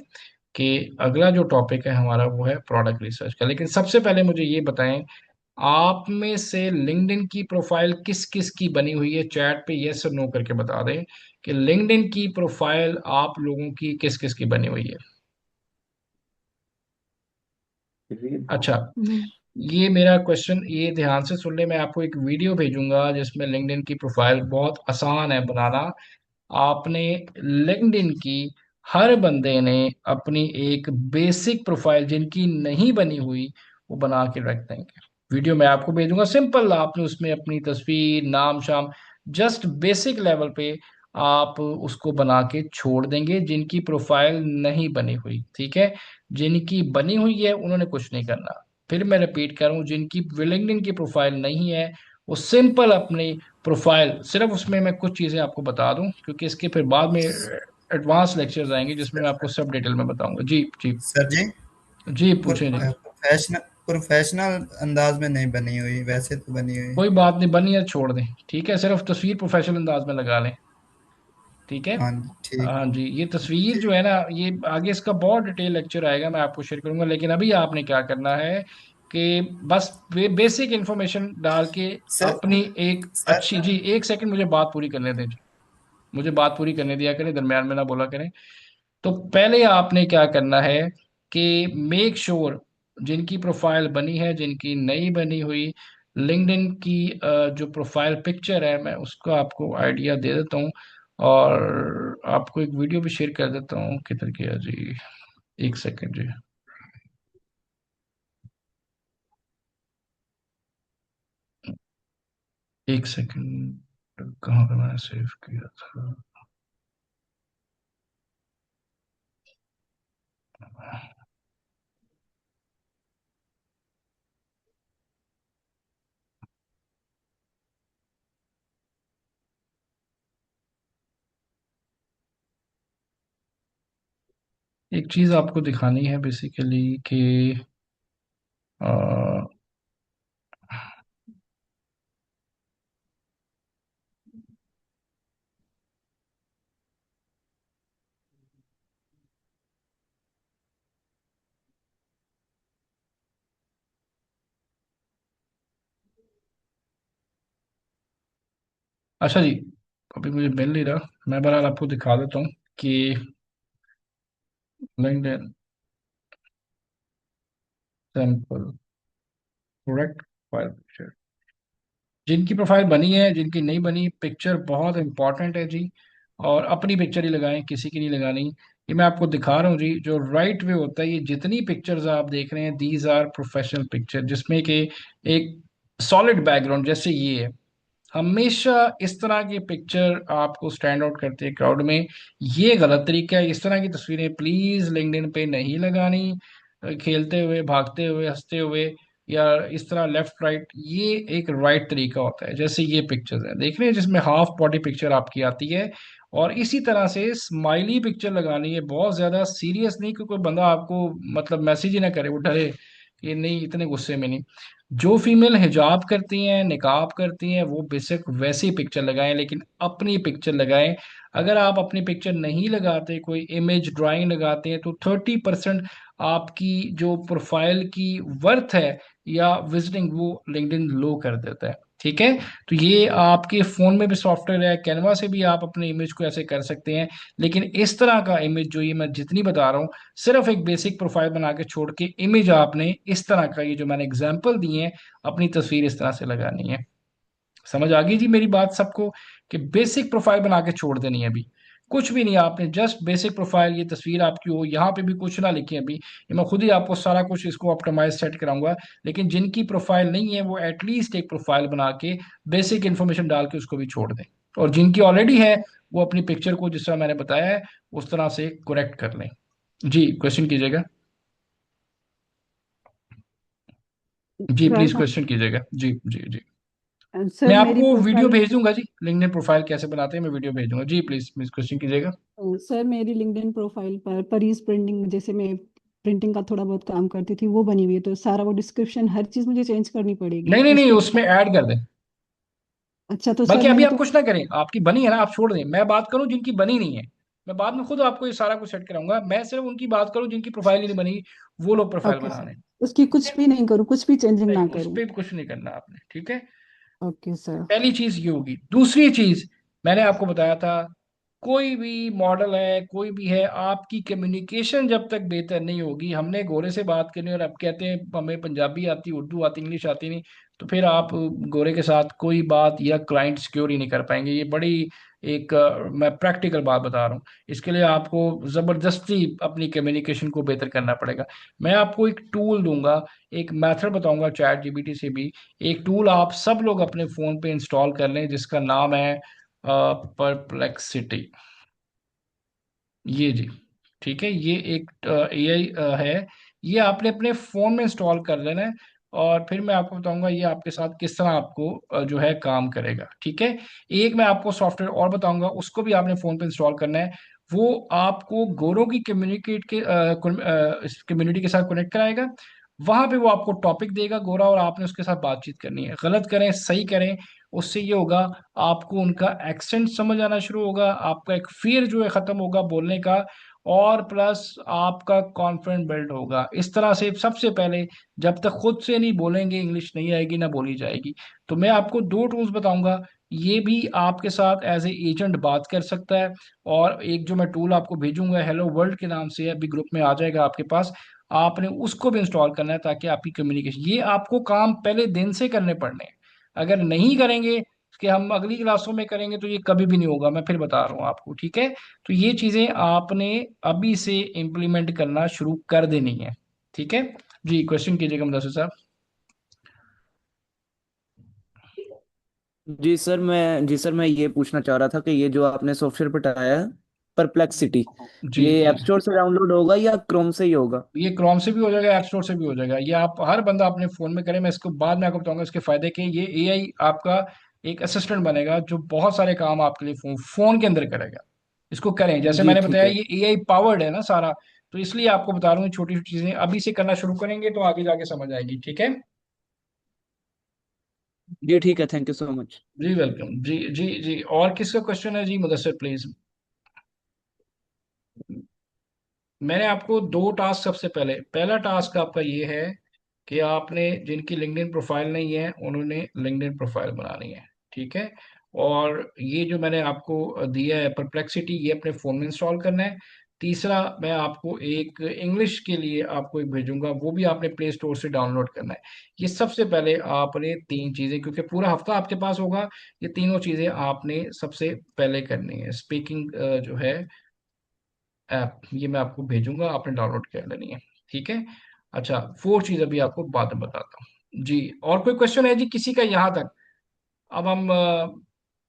कि अगला जो टॉपिक है हमारा वो है प्रोडक्ट रिसर्च का। लेकिन सबसे पहले मुझे ये बताएं आप में से लिंक्डइन की प्रोफाइल किस किस की बनी हुई है, चैट पे यस और नो करके बता दें कि लिंक्डइन की प्रोफाइल आप लोगों की किस किस की बनी हुई है। अच्छा, हम्म, ये मेरा क्वेश्चन ये ध्यान से सुन ले, मैं आपको एक वीडियो भेजूंगा जिसमें लिंक्डइन की प्रोफाइल बहुत आसान है बनाना। आपने लिंक्डइन की हर बंदे ने अपनी एक बेसिक प्रोफाइल जिनकी नहीं बनी हुई वो बना के रख देंगे। वीडियो मैं आपको भेजूंगा, सिंपल आपने उसमें अपनी तस्वीर नाम शाम जस्ट बेसिक लेवल पे आप उसको बना के छोड़ देंगे, जिनकी प्रोफाइल नहीं बनी हुई, ठीक है। जिनकी बनी हुई है उन्होंने कुछ नहीं करना। फिर मैं रिपीट कर रहा हूँ, जिनकी लिंक्डइन की प्रोफाइल नहीं है वो सिंपल अपनी प्रोफाइल, सिर्फ उसमें मैं कुछ चीज़ें आपको बता दूं क्योंकि इसके फिर बाद में एडवांस लेक्चर्स आएंगे जिसमें मैं आपको सब डिटेल में बताऊंगा। जी जी सर जी, जी, पूछें जी। प्रोफेशनल प्रोफेशनल अंदाज में नहीं बनी हुई, वैसे तो बनी हुई। कोई बात नहीं, बनी है छोड़ दें, ठीक है, सिर्फ तस्वीर प्रोफेशनल अंदाज में लगा लें, ठीक है। हाँ जी, ठीक। हाँ जी, ये तस्वीर जो है ना, ये आगे इसका बहुत डिटेल लेक्चर आएगा, मैं आपको शेयर करूंगा, लेकिन अभी आपने क्या करना है कि बस बेसिक इंफॉर्मेशन डाल के सर अपनी एक सर अच्छी, जी एक सेकंड मुझे बात पूरी करने दें जी, मुझे बात पूरी करने दिया करें, दरमियान में ना बोला करें। तो पहले आपने क्या करना है कि मेक श्योर जिनकी प्रोफाइल बनी है, जिनकी नहीं बनी हुई, लिंक्डइन की जो प्रोफाइल पिक्चर है मैं उसका आपको आइडिया दे देता हूँ और आपको एक वीडियो भी शेयर कर देता हूँ, किधर गया जी, एक सेकंड जी, एक सेकंड, कहाँ पे मैंने सेव किया था। एक चीज आपको दिखानी है बेसिकली कि अ, अच्छा जी, अभी मुझे मिल नहीं रहा, मैं बहरहाल आपको दिखा देता हूँ कि LinkedIn sample product file picture, जिनकी प्रोफाइल बनी है जिनकी नहीं बनी, पिक्चर बहुत इंपॉर्टेंट है जी, और अपनी पिक्चर ही लगाएं, किसी की नहीं लगानी। ये मैं आपको दिखा रहा हूँ जी, जो राइट वे होता है, ये जितनी पिक्चर्स आप देख रहे हैं दीज आर प्रोफेशनल पिक्चर, जिसमें कि एक सॉलिड बैकग्राउंड जैसे ये है। हमेशा इस तरह की पिक्चर आपको स्टैंड आउट करती है क्राउड में। ये गलत तरीका है, इस तरह की तस्वीरें प्लीज लिंक्डइन पे नहीं लगानी। खेलते हुए, भागते हुए, हंसते हुए, या इस तरह लेफ्ट राइट, ये एक राइट तरीका होता है। जैसे ये पिक्चर्स है देख रहे हैं जिसमें हाफ बॉडी पिक्चर आपकी आती है, और इसी तरह से स्माइली पिक्चर लगानी है, बहुत ज्यादा सीरियस नहीं कि कोई बंदा आपको मतलब मैसेज ही ना करे, वो डरे कि नहीं, इतने गुस्से में नहीं। जो फीमेल हिजाब करती हैं, निकाब करती हैं, वो बेशक वैसी पिक्चर लगाएं, लेकिन अपनी पिक्चर लगाएं। अगर आप अपनी पिक्चर नहीं लगाते, कोई इमेज ड्राइंग लगाते हैं, तो 30% आपकी जो प्रोफाइल की वर्थ है या विजिटिंग, वो लिंक्डइन लो कर देता है, ठीक है। तो ये आपके फोन में भी सॉफ्टवेयर है, कैनवा से भी आप अपने इमेज को ऐसे कर सकते हैं। लेकिन इस तरह का इमेज जो ये मैं जितनी बता रहा हूँ, सिर्फ एक बेसिक प्रोफाइल बना के छोड़ के इमेज आपने इस तरह का, ये जो मैंने एग्जांपल दिए हैं, अपनी तस्वीर इस तरह से लगानी है। समझ आ गई जी मेरी बात सबको, कि बेसिक प्रोफाइल बना के छोड़ देनी है। अभी कुछ भी नहीं, आपने जस्ट बेसिक प्रोफाइल, ये तस्वीर आपकी हो, यहाँ पे भी कुछ ना लिखे अभी, ये मैं खुद ही आपको सारा कुछ इसको ऑप्टिमाइज सेट कराऊंगा। लेकिन जिनकी प्रोफाइल नहीं है वो एटलीस्ट एक प्रोफाइल बना के बेसिक इन्फॉर्मेशन डाल के उसको भी छोड़ दें, और जिनकी ऑलरेडी है वो अपनी पिक्चर को जिस तरह मैंने बताया है उस तरह से करेक्ट कर लें। जी, क्वेश्चन कीजिएगा। जी सर प्लीज क्वेश्चन कीजिएगा, जी जी जी। मैं सर मेरी आपको वीडियो प्रोफाइल, भेज दूंगा जी, लिंक्डइन प्रोफाइल कैसे बनाते हैं मैं वीडियो भेज दूंगा। जी प्लीज प्लीज क्वेश्चन कीजिएगा। सर मेरी लिंक्डइन प्रोफाइल पर परीज प्रिंटिंग, जैसे मैं प्रिंटिंग का थोड़ा बहुत काम करती थी, वो बनी हुई है, तो सारा वो डिस्क्रिप्शन हर चीज मुझे चेंज करनी पड़ेगी नहीं नहीं उस नहीं, पे? उसमें ऐड कर दें। अच्छा, तो सर बल्कि अभी मैंने आप तो, कुछ ना करें, आपकी बनी है ना, आप छोड़ दें, मैं बात करूं जिनकी बनी नहीं है। मैं बाद में खुद आपको ये सारा कुछ सेट कराऊंगा, मैं सिर्फ उनकी बात करूँ जिनकी प्रोफाइल ही नहीं बनी, वो लोग प्रोफाइल ओके बना सर, लें। उसकी ठीक है, कुछ भी नहीं करूँ, कुछ भी चेंजिंग नहीं ना उस करूँ? पर कुछ नहीं करना आपने, ठीक है। Okay sir. पहली चीज ये होगी। दूसरी चीज मैंने आपको बताया था, कोई भी मॉडल है, कोई भी है, आपकी कम्युनिकेशन जब तक बेहतर नहीं होगी, हमने गोरे से बात करनी और अब कहते हैं हमें पंजाबी आती, उर्दू आती, इंग्लिश आती नहीं, तो फिर आप गोरे के साथ कोई बात या क्लाइंट सिक्योर ही नहीं कर पाएंगे। ये बड़ी एक मैं प्रैक्टिकल बात बता रहा हूँ। इसके लिए आपको जबरदस्ती अपनी कम्युनिकेशन को बेहतर करना पड़ेगा। मैं आपको एक टूल दूंगा, एक मेथड बताऊंगा चैट जीपीटी से भी। एक टूल आप सब लोग अपने फोन पे इंस्टॉल कर लें जिसका नाम है परप्लेक्सिटी। ये जी, ठीक है, ये एक एआई है। ये आपने अपने फोन में इंस्टॉल कर लेना है, और फिर मैं आपको बताऊंगा ये आपके साथ किस तरह आपको जो है काम करेगा, ठीक है। एक मैं आपको सॉफ्टवेयर और बताऊंगा, उसको भी आपने फोन पे इंस्टॉल करना है। वो आपको गोरों की कम्युनिटी के साथ कनेक्ट कराएगा। वहां पे वो आपको टॉपिक देगा गोरा, और आपने उसके साथ बातचीत करनी है। गलत करें सही करें, उससे ये होगा, आपको उनका एक्सेंट समझ आना शुरू होगा, आपका एक फियर जो है खत्म होगा बोलने का, और प्लस आपका कॉन्फिडेंस बिल्ड होगा। इस तरह से सबसे पहले, जब तक खुद से नहीं बोलेंगे इंग्लिश नहीं आएगी ना बोली जाएगी। तो मैं आपको दो टूल्स बताऊंगा, ये भी आपके साथ एज ए एजेंट बात कर सकता है। और एक जो मैं टूल आपको भेजूंगा हेलो वर्ल्ड के नाम से है, अभी ग्रुप में आ जाएगा आपके पास, आपने उसको भी इंस्टॉल करना है ताकि आपकी कम्युनिकेशन, ये आपको काम पहले दिन से करने पड़ने हैं। अगर नहीं करेंगे कि हम अगली क्लासों में करेंगे तो ये कभी भी नहीं होगा, मैं फिर बता रहा हूँ आपको, ठीक है। तो ये चीजें आपने अभी से इम्प्लीमेंट करना शुरू कर देनी है, ठीक है। जी क्वेश्चन कीजिएगा मुदस्सिर साहब। जी सर मैं ये पूछना चाह रहा था कि ये जो आपने सॉफ्टवेयर बताया है, परप्लेक्सिटी, जी ये जी, ऐप स्टोर से डाउनलोड होगा या क्रोम से ही होगा? ये क्रोम से भी हो जाएगा, ऐप स्टोर से भी हो जाएगा। ये आप हर बंदा अपने फोन में करे। मैं इसको बाद में आपको बताऊंगा इसके फायदे के। ये एआई आपका एक असिस्टेंट बनेगा जो बहुत सारे काम आपके लिए फोन फोन के अंदर करेगा। इसको करें, जैसे जी मैंने ठीक बताया है। ये एआई पावर्ड है ना सारा, तो इसलिए आपको बता रहा हूँ छोटी छोटी चीजें अभी से करना शुरू करेंगे तो आगे जाके समझ आएगी, ठीक है। जी ठीक है, थैंक यू सो मच। जी वेलकम जी जी जी। और किसका क्वेश्चन है जी, मुदस्सिर प्लीज। मैंने आपको दो टास्क, सबसे पहले पहला टास्क आपका ये है कि आपने, जिनकी लिंक्डइन प्रोफाइल नहीं है उन्होंने लिंक्डइन प्रोफाइल बनानी है, ठीक है। और ये जो मैंने आपको दिया है परप्लेक्सिटी, ये अपने फ़ोन में इंस्टॉल करना है। तीसरा मैं आपको एक इंग्लिश के लिए आपको एक भेजूंगा, वो भी आपने प्ले स्टोर से डाउनलोड करना है। ये सबसे पहले आपने तीन चीज़ें, क्योंकि पूरा हफ्ता आपके पास होगा, ये तीनों चीज़ें आपने सबसे पहले करनी है। स्पीकिंग जो है ऐप, ये मैं आपको भेजूंगा, आपने डाउनलोड कर लेनी है, ठीक है। अच्छा, फोर चीज अभी आपको बाद में बताता हूँ जी। और कोई क्वेश्चन है जी किसी का यहाँ तक? अब हम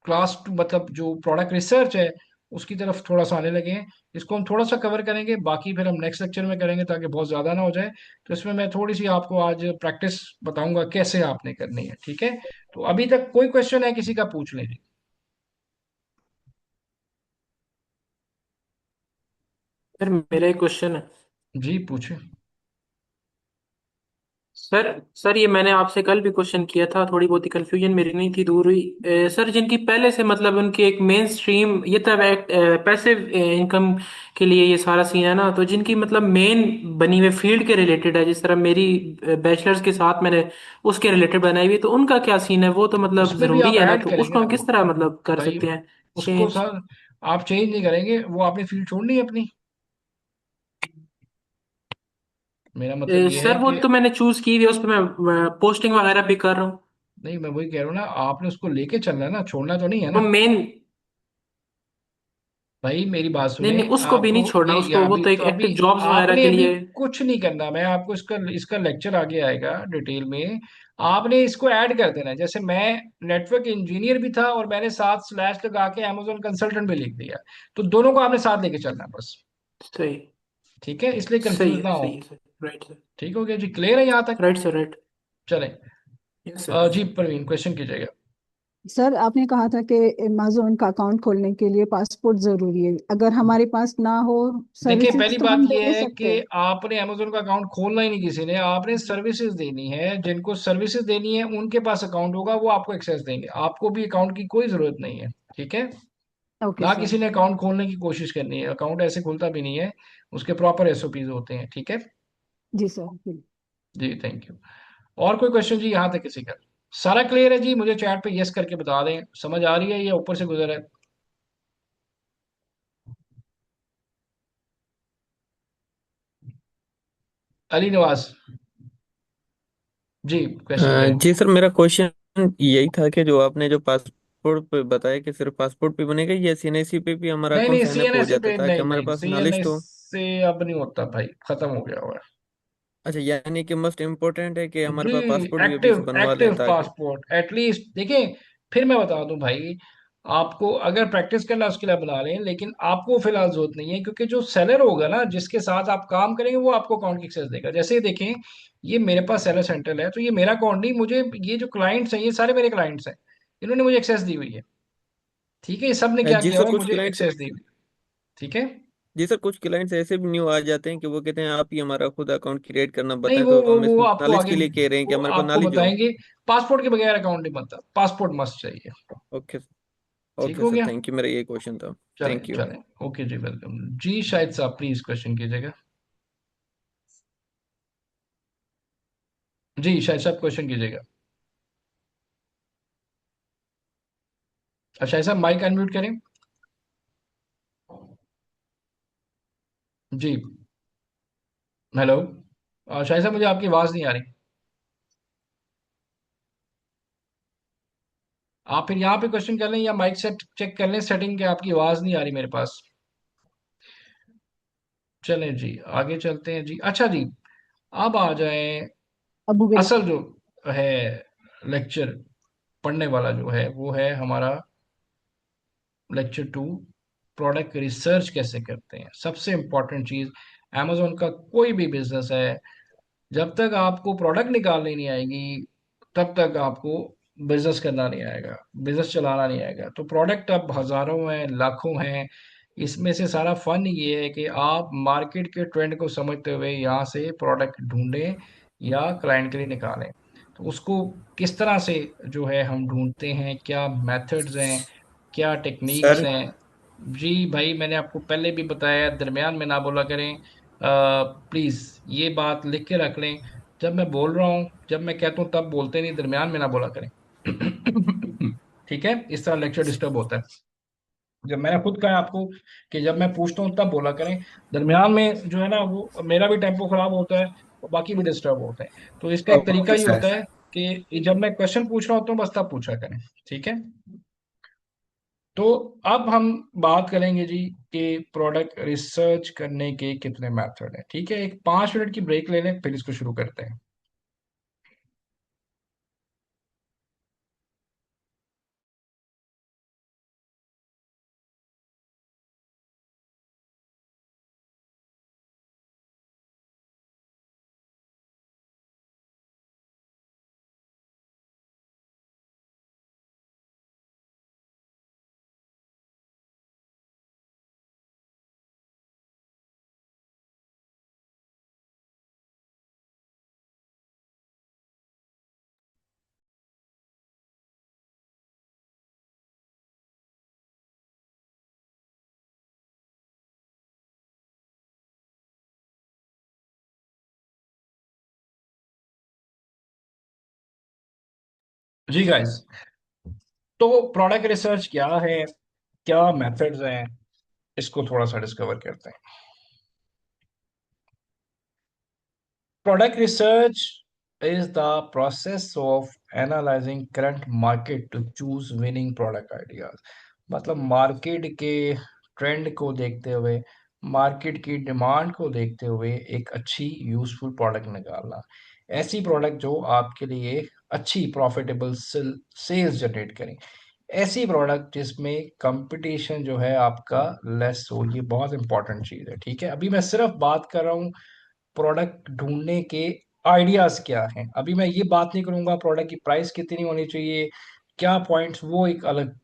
क्लास टू, मतलब जो प्रोडक्ट रिसर्च है उसकी तरफ थोड़ा सा आने लगे हैं। इसको हम थोड़ा सा कवर करेंगे, बाकी फिर हम नेक्स्ट लेक्चर में करेंगे ताकि बहुत ज़्यादा ना हो जाए। तो इसमें मैं थोड़ी सी आपको आज प्रैक्टिस बताऊंगा कैसे आपने करनी है, ठीक है। तो अभी तक कोई क्वेश्चन है किसी का, पूछ लें जी। सर मेरा एक क्वेश्चन है। जी पूछे। सर सर ये मैंने आपसे कल भी क्वेश्चन किया था, थोड़ी बहुत ही कंफ्यूजन मेरी नहीं थी दूर हुई। सर जिनकी पहले से मतलब उनकी एक मेन स्ट्रीम ये तब पैसिव इनकम के लिए ये सारा सीन है ना, तो जिनकी मतलब मेन बनी हुई फील्ड के रिलेटेड है, जिस तरह मेरी बैचलर्स के साथ मैंने उसके रिलेटेड बनाई हुई है, तो उनका क्या सीन है? वो तो मतलब उसमें भी ज़रूरी आप है ना, ऐड तो करेंगे उसको ना हम वो, किस तरह मतलब कर भाई सकते हैं उसको चेंज? सर आप चेंज नहीं करेंगे, वो आपने फील्ड छोड़नी है अपनी। मेरा मतलब ये है सर वो कि, तो मैंने चूज की हुई है, उस पर मैं पोस्टिंग वगैरह भी कर रहा हूँ। नहीं मैं वही कह रहा हूँ ना, आपने उसको लेके चलना है ना, छोड़ना तो नहीं है वो ना। मेन, भाई मेरी बात नहीं सुने, नहीं उसको भी आपको नहीं छोड़ना, ये उसको वो अभी तो एक तो अभी एक्टिव जॉब्स वगैरह आपने के अभी लिए। कुछ नहीं करना। मैं आपको इसका इसका लेक्चर आगे आएगा डिटेल में। आपने इसको ऐड कर देना है। जैसे मैं नेटवर्क इंजीनियर भी था और मैंने साथ स्लैश लगा के अमेजोन कंसल्टेंट भी लिख दिया, तो दोनों को आपने साथ लेके चलना है बस, सही, ठीक है। इसलिए सही कंफ्यूज है, ना हो। सही है सर, राइट सर। ठीक हो गया जी, क्लियर है यहाँ तक? Right sir, right. चलें। यस सर, यस जी सर। प्रवीण क्वेश्चन कीजिएगा। सर आपने कहा था कि अमेजोन का अकाउंट खोलने के लिए पासपोर्ट जरूरी है, अगर हमारे पास ना हो देखिए सर्विसेज पहली तो बात हम यह दे है सकते कि हैं? आपने अमेजोन का अकाउंट खोलना ही नहीं किसी ने, आपने सर्विसेज देनी है। जिनको सर्विसेज देनी है उनके पास अकाउंट होगा, वो आपको एक्सेस देंगे, आपको भी अकाउंट की कोई जरूरत नहीं है, ठीक है। ओके ना सर। किसी ने अकाउंट खोलने की कोशिश करनी है, अकाउंट ऐसे खुलता भी नहीं है, उसके प्रॉपर एसओपीज होते हैं, ठीक है। जी सर। जी थैंक यू। और कोई क्वेश्चन जी यहाँ तक किसी का? सारा क्लियर है जी? मुझे चैट पे यस करके बता दें, समझ आ रही है या ऊपर से गुजर है? अली नवाज जी, क्वेश्चन करें। जी सर, मेरा क्वेश्चन यही था कि जो आपने जो पासपोर्ट पे बताया कि सिर्फ पासपोर्ट पे बनेगा या सीएनएसी पे भी हमारा नहीं अकाउंट नहीं, साइन अप हो सीएनएस जाता है पे ताकि नहीं, हमारे नहीं पास नॉलेज सीएनएस तो। से अब नहीं होता भाई, खत्म हो गया हुआ है। अच्छा, यानी कि मस्ट इम्पोर्टेंट है कि हमारे जी, पास पासपोर्ट भी अभी से एक्टिव बनवा लें एक्टिव ताकि। Passport at least. देखिए, फिर मैं बता दूं भाई, आपको अगर प्रैक्टिस करना है उसके लिए बना लें, लेकिन आपको फिलहाल जरूरत नहीं है, क्योंकि जो सेलर होगा ना जिसके साथ आप काम करेंगे वो आपको अकाउंट की एक्सेस देगा। जैसे ही देखें, ये मेरे पास सेलर सेंट्रल है, तो ये मेरा अकाउंट नहीं, मुझे ये जो क्लाइंट्स हैं ये सारे मेरे क्लाइंट्स हैं, इन्होंने मुझे एक्सेस दी हुई है, ठीक है। ये सब ने क्या जी किया सर, हुआ है, कुछ मुझे क्लाइंट्स। एक्सेस दी हुई है, ठीक है। जी सर, कुछ क्लाइंट्स ऐसे भी न्यू आ जाते हैं कि वो कहते हैं आप ही हमारा खुद अकाउंट क्रिएट करना नहीं, बताएं, वो तो वो हम इस वो आपको नॉलेज आगे, के लिए कह रहे हैं कि वो हमारे पास आपको नॉलेज हो। बताएंगे। पासपोर्ट के बगैर अकाउंट नहीं बनता, पासपोर्ट मस्ट चाहिए। ओके। ठीक ओके हो सर, गया? थैंक यू, मेरा ये क्वेश्चन था। चलें थैंक यू। चलें, ओके जी, वेलकम जी। शायद साहब प्लीज क्वेश्चन कीजिएगा। जी शायद साहब क्वेश्चन कीजिएगा। अच्छा, ऐसा माइक अनम्यूट करें। जी, हेलो। शायद साहब मुझे आपकी आवाज़ नहीं आ रही। आप फिर यहाँ पे क्वेश्चन कर लें या माइक से चेक कर लें सेटिंग, के आपकी आवाज़ नहीं आ रही मेरे पास। चलें जी, आगे चलते हैं जी। अच्छा जी, अब आ जाएं अबू बिल असल जो है लेक्चर पढ़ने वाला जो है, वो है हमारा लेक्चर 2, प्रोडक्ट रिसर्च कैसे करते हैं। सबसे इंपॉर्टेंट चीज़, अमेजोन का कोई भी बिजनेस है, जब तक आपको प्रोडक्ट निकालनी नहीं आएगी तब तक आपको बिजनेस करना नहीं आएगा, बिजनेस चलाना नहीं आएगा। तो प्रोडक्ट अब हजारों हैं, लाखों हैं। इसमें से सारा फन ये है कि आप मार्केट के ट्रेंड को समझते हुए यहाँ से प्रोडक्ट ढूंढें या क्लाइंट के लिए निकालें। तो उसको किस तरह से जो है हम ढूंढते हैं, क्या मेथड्स हैं, क्या टेक्निक्स सर हैं। जी भाई, मैंने आपको पहले भी बताया, दरमियान में ना बोला करें। प्लीज ये बात लिख के रख लें, जब मैं बोल रहा हूँ, जब मैं कहता हूँ तब बोलते नहीं, दरमियान में ना बोला करें। ठीक है, इस तरह लेक्चर डिस्टर्ब होता है। जब मैंने खुद कहा आपको कि जब मैं पूछता हूँ तब बोला करें, दरमियान में जो है ना वो मेरा भी टेम्पो खराब होता है और बाकी भी डिस्टर्ब होते हैं। तो इसका एक तरीका ओके ही सर। होता है कि जब मैं क्वेश्चन पूछ रहा होता हूँ बस तब पूछा करें, ठीक है। तो अब हम बात करेंगे जी कि प्रोडक्ट रिसर्च करने के कितने मेथड हैं, ठीक है। एक 5 मिनट की ब्रेक ले लें, फिर इसको शुरू करते हैं। जी गाइस, तो प्रोडक्ट रिसर्च क्या है, क्या मेथड्स हैं, इसको थोड़ा सा डिस्कवर करते हैं। Product research is the process of analyzing current market to choose winning product ideas। मतलब मार्केट के ट्रेंड को देखते हुए, मार्केट की डिमांड को देखते हुए एक अच्छी यूजफुल प्रोडक्ट निकालना। ऐसी प्रोडक्ट जो आपके लिए अच्छी प्रॉफिटेबल सेल्स जनरेट करें। ऐसी प्रोडक्ट जिसमें कंपटीशन जो है आपका लेस हो। ये बहुत इंपॉर्टेंट चीज़ है, ठीक है। अभी मैं सिर्फ बात कर रहा हूँ प्रोडक्ट ढूंढने के आइडियाज क्या हैं। अभी मैं ये बात नहीं करूंगा प्रोडक्ट की प्राइस कितनी होनी चाहिए, क्या पॉइंट्स, वो एक अलग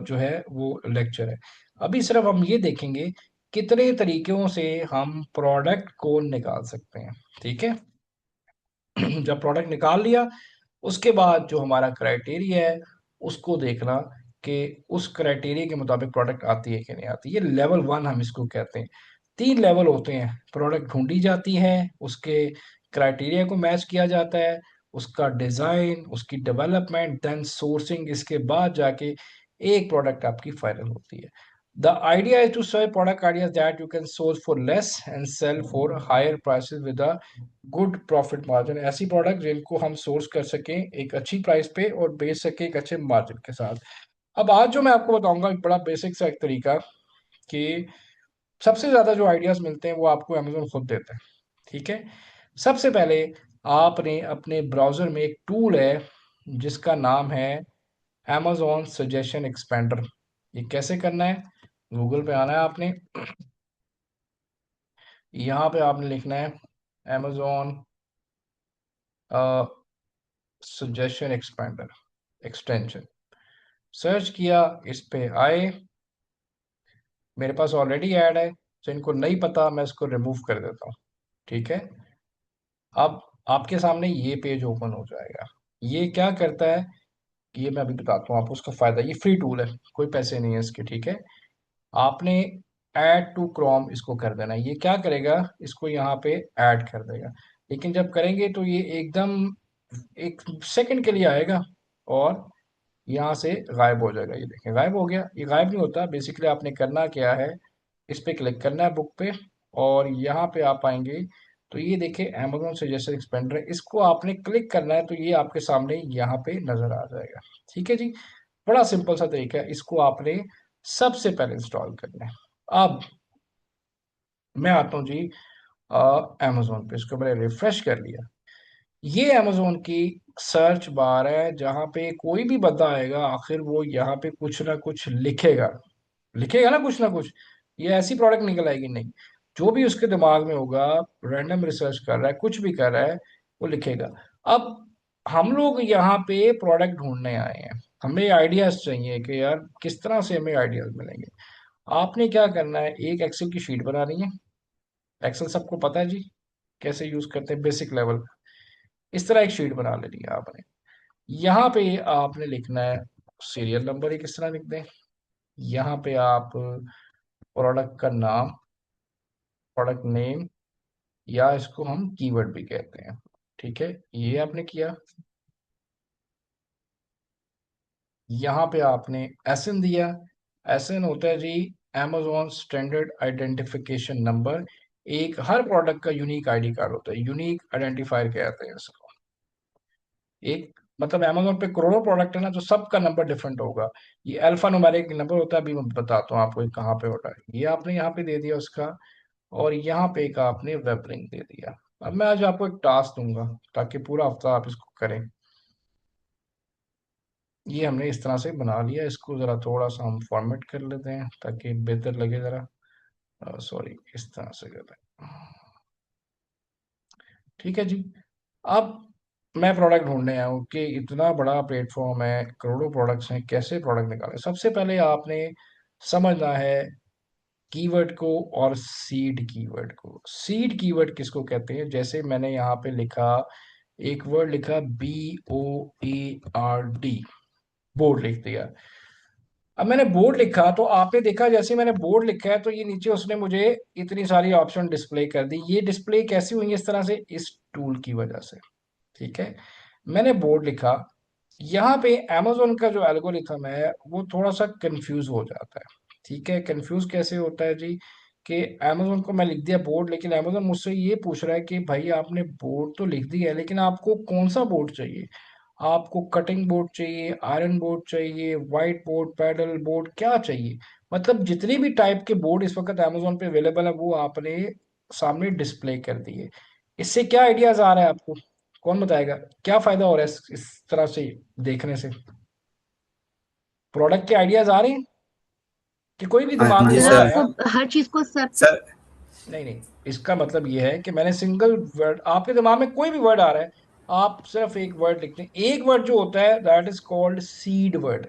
जो है वो लेक्चर है। अभी सिर्फ हम ये देखेंगे कितने तरीकों से हम प्रोडक्ट को निकाल सकते हैं, ठीक है। जब प्रोडक्ट निकाल लिया, उसके बाद जो हमारा क्राइटेरिया है उसको देखना कि उस क्राइटेरिया के मुताबिक प्रोडक्ट आती है कि नहीं आती। ये लेवल 1 हम इसको कहते हैं। 3 लेवल होते हैं, प्रोडक्ट ढूंढी जाती है, उसके क्राइटेरिया को मैच किया जाता है, उसका डिज़ाइन, उसकी डेवलपमेंट, देन सोर्सिंग, इसके बाद जाके एक प्रोडक्ट आपकी फाइनल होती है। The idea is to sell product ideas that you can source for less and sell for higher prices with a good profit margin. ऐसी प्रोडक्ट जिनको हम सोर्स कर सकें एक अच्छी प्राइस पे और बेच सकें एक अच्छे मार्जिन के साथ। अब आज जो मैं आपको बताऊंगा एक बड़ा बेसिक सा एक तरीका कि सबसे ज्यादा जो आइडियाज मिलते हैं वो आपको अमेजोन खुद देता है। ठीक है, सबसे पहले आपने अपने ब्राउजर में एक टूल है जिसका नाम है Amazon सजेशन एक्सपेंडर। ये कैसे करना है? गूगल पे आना है आपने, यहाँ पे आपने लिखना है Amazon suggestion expander extension. Search किया, इस पे आए, मेरे पास ऑलरेडी ऐड है, तो इनको नहीं पता, मैं इसको रिमूव कर देता हूँ। ठीक है, अब आपके सामने ये पेज ओपन हो जाएगा। ये क्या करता है, ये मैं अभी बताता हूँ आपको उसका फायदा। ये फ्री टूल है, कोई पैसे नहीं है इसके। ठीक है, आपने ऐड टू क्रोम इसको कर देना है। ये क्या करेगा, इसको यहाँ पे ऐड कर देगा, लेकिन जब करेंगे तो ये एकदम 1 सेकंड के लिए आएगा और यहाँ से गायब हो जाएगा। ये देखें गायब हो गया। ये गायब नहीं होता, बेसिकली आपने करना क्या है, इस पे क्लिक करना है बुक पे, और यहाँ पे आप आएंगे तो ये देखिए Amazon सजेशन एक्सपेंडर है, इसको आपने क्लिक करना है तो ये आपके सामने यहाँ पे नजर आ जाएगा। ठीक है जी, बड़ा सिंपल सा तरीका है, इसको आपने सबसे पहले इंस्टॉल करना है। अब मैं आता हूँ जी Amazon पे, इसको मैंने रिफ्रेश कर लिया। ये Amazon की सर्च बार है जहाँ पे कोई भी बंदा आएगा आखिर वो यहाँ पे कुछ ना कुछ लिखेगा, लिखेगा ना कुछ ना कुछ। ये ऐसी प्रोडक्ट निकल आएगी नहीं, जो भी उसके दिमाग में होगा, रैंडम रिसर्च कर रहा है, कुछ भी कर रहा है, वो लिखेगा। अब हम लोग यहाँ पे प्रोडक्ट ढूंढने आए हैं, हमें आइडियाज चाहिए कि यार किस तरह से हमें आइडियाज मिलेंगे। आपने क्या करना है, एक एक्सेल की शीट बनानी है। एक्सेल सबको पता है जी कैसे यूज करते हैं, बेसिक लेवल। इस तरह एक शीट बना लेनी है आपने। यहाँ पे आपने लिखना है सीरियल नंबर, एक इस तरह लिख दें। यहाँ पे आप प्रोडक्ट का नाम, प्रोडक्ट नेम, या इसको हम कीवर्ड भी कहते हैं। ठीक है, ये आपने किया। यहाँ पे आपने एसएन दिया। एसएन होता है जी Amazon स्टैंडर्ड आइडेंटिफिकेशन नंबर। एक हर प्रोडक्ट का यूनिक आईडी कार्ड होता है, यूनिक आइडेंटिफायर कहते हैं इसको। एक मतलब Amazon पे करोड़ों प्रोडक्ट है ना, तो सबका नंबर डिफरेंट होगा। ये अल्फा न्यूमेरिक नंबर होता है, अभी मैं बताता हूँ आपको ये कहाँ पे होता है। ये आपने यहाँ पे दे दिया उसका, और यहाँ पे एक आपने वेब लिंक दे दिया। अब मैं आज आपको एक टास्क दूंगा ताकि पूरा हफ्ता आप इसको करें। ये हमने इस तरह से बना लिया, इसको ज़रा थोड़ा सा हम फॉर्मेट कर लेते हैं ताकि बेहतर लगे ज़रा। सॉरी, इस तरह से करते हैं। ठीक है जी, अब मैं प्रोडक्ट ढूंढने आया हूँ कि इतना बड़ा प्लेटफॉर्म है, करोड़ों प्रोडक्ट्स हैं, कैसे प्रोडक्ट निकालें। सबसे पहले आपने समझना है कीवर्ड को और सीड कीवर्ड को। सीड कीवर्ड किसको कहते हैं, जैसे मैंने यहाँ पे लिखा, एक वर्ड लिखा BOARD, बोर्ड लिख दिया। अब मैंने बोर्ड लिखा तो आपने देखा जैसे मैंने बोर्ड लिखा है तो ये नीचे उसने मुझे इतनी सारी ऑप्शन डिस्प्ले कर दी। ये डिस्प्ले कैसी हुई है इस तरह से, इस टूल की वजह से। ठीक है, मैंने बोर्ड लिखा, यहाँ पे Amazon का जो एल्गोरिथम है वो थोड़ा सा कंफ्यूज हो जाता है। ठीक है, कंफ्यूज कैसे होता है जी, कि Amazon को मैं लिख दिया बोर्ड, लेकिन Amazon मुझसे ये पूछ रहा है कि भाई आपने बोर्ड तो लिख दिया है लेकिन आपको कौन सा बोर्ड चाहिए। आपको कटिंग बोर्ड चाहिए, आयरन बोर्ड चाहिए, वाइट बोर्ड, पैडल बोर्ड, क्या चाहिए। मतलब जितनी भी टाइप के बोर्ड इस वक्त Amazon पे अवेलेबल है वो आपने सामने डिस्प्ले कर दिए। इससे क्या आइडियाज आ रहा है आपको, कौन बताएगा क्या फायदा हो रहा है इस तरह से देखने से? प्रोडक्ट के आइडियाज आ रहे हैं कि कोई भी हाँ दिमाग में जी मतलब वर्ड सर। आया? आपको हर चीज को सब सर नहीं नहीं, इसका मतलब ये है कि मैंने सिंगल वर्ड, आपके दिमाग में कोई भी वर्ड आ रहा है, आप सिर्फ एक वर्ड लिखते हैं। एक वर्ड जो होता है that is called seed word.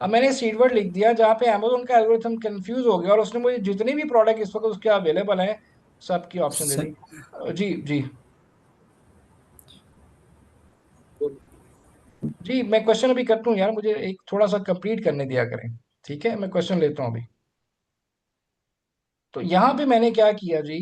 अब मैंने सीड वर्ड लिख दिया जहाँ पे Amazon का एल्गोरिथम कंफ्यूज हो गया और उसने मुझे जितने भी प्रोडक्ट इस वक्त उसके अवेलेबल हैं सबकी ऑप्शन दे सर दी। जी जी। जी मैं क्वेश्चन अभी करता हूँ यार, मुझे एक थोड़ा सा कंप्लीट करने दिया करें। ठीक है, मैं क्वेश्चन लेता हूँ अभी। तो यहाँ पे मैंने क्या किया जी,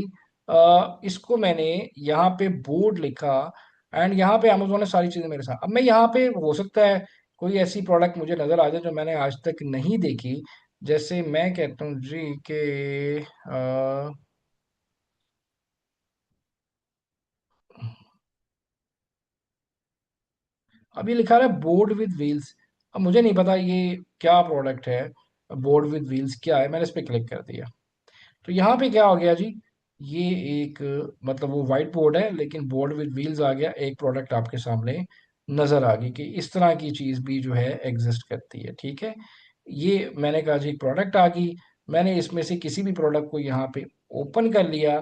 इसको मैंने यहाँ पे बोर्ड लिखा, एंड यहाँ पे अमेजोन ने सारी चीज़ें मेरे साथ। अब मैं यहाँ पे हो सकता है कोई ऐसी प्रोडक्ट मुझे नज़र आ जाए जो मैंने आज तक नहीं देखी। जैसे मैं कहता हूँ जी कि अभी लिखा रहा है बोर्ड विद व्हील्स। अब मुझे नहीं पता ये क्या प्रोडक्ट है, बोर्ड विद व्हील्स क्या है। मैंने इस पर क्लिक कर दिया, तो यहाँ पे क्या हो गया जी, ये एक मतलब वो वाइट बोर्ड है लेकिन बोर्ड विद व्हील्स आ गया, एक प्रोडक्ट आपके सामने नजर आ गई कि इस तरह की चीज भी जो है एग्जिस्ट करती है। ठीक है, ये मैंने कहा जी एक प्रोडक्ट आ गई। मैंने इसमें से किसी भी प्रोडक्ट को यहाँ पे ओपन कर लिया,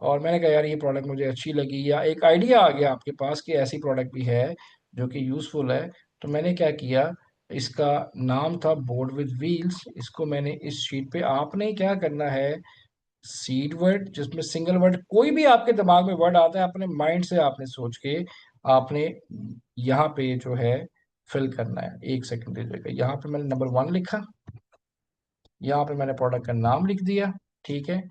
और मैंने कहा यार ये प्रोडक्ट मुझे अच्छी लगी, या एक आइडिया आ गया आपके पास कि ऐसी प्रोडक्ट भी है जो कि यूजफुल है। तो मैंने क्या किया, इसका नाम था बोर्ड विद व्हील्स, इसको मैंने इस शीट पे, आपने क्या करना है, सीड वर्ड जिसमें सिंगल वर्ड कोई भी आपके दिमाग में वर्ड आता है अपने माइंड से आपने सोच के आपने यहाँ पे जो है फिल करना है। एक सेकंड दीजिएगा, यहाँ पे मैंने नंबर 1 लिखा, यहाँ पे मैंने प्रोडक्ट का नाम लिख दिया। ठीक है,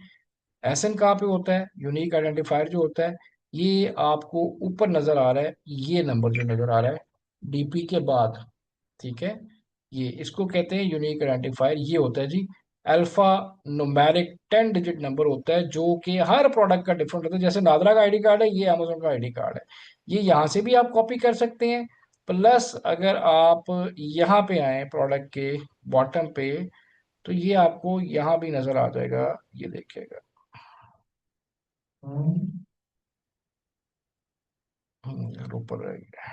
एसएन कहाँ पे होता है, यूनिक आइडेंटिफायर जो होता है, ये आपको ऊपर नजर आ रहा है, ये नंबर जो नजर आ रहा है डीपी के बाद। ठीक है, ये इसको कहते हैं यूनिक आइडेंटिफायर। ये होता है जी अल्फा न्यूमेरिक 10 डिजिट नंबर होता है, जो कि हर प्रोडक्ट का डिफरेंट होता है। जैसे नादरा का आईडी कार्ड है, ये अमेजोन का आईडी कार्ड है। ये यहाँ से भी आप कॉपी कर सकते हैं, प्लस अगर आप यहाँ पे आए प्रोडक्ट के बॉटम पे, तो ये आपको यहाँ भी नजर आ जाएगा, ये देखिएगा। यार ऊपर रह गया,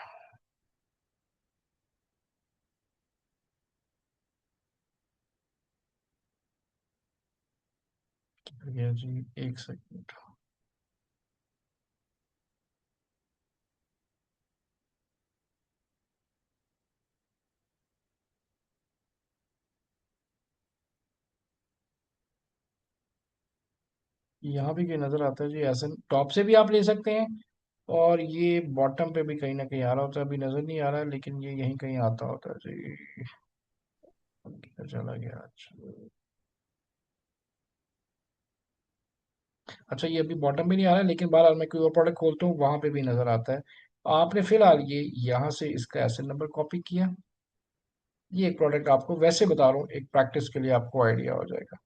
गया जी, एक सेकंड। यहाँ भी कहीं नजर आता है जी, ऐसे टॉप से भी आप ले सकते हैं, और ये बॉटम पे भी कहीं ना कहीं आ रहा होता है, अभी नजर नहीं आ रहा है लेकिन ये यहीं कहीं आता होता है जी। किधर चला गया, अच्छा। अच्छा, ये अभी बॉटम भी नहीं आ रहा है, लेकिन बहरहाल मैं कोई और प्रोडक्ट खोलता हूँ वहां पे भी नजर आता है। आपने फिलहाल ये यहाँ से इसका एसएन नंबर कॉपी किया, ये एक प्रोडक्ट आपको वैसे बता रहा हूँ, एक प्रैक्टिस के लिए आपको आइडिया हो जाएगा।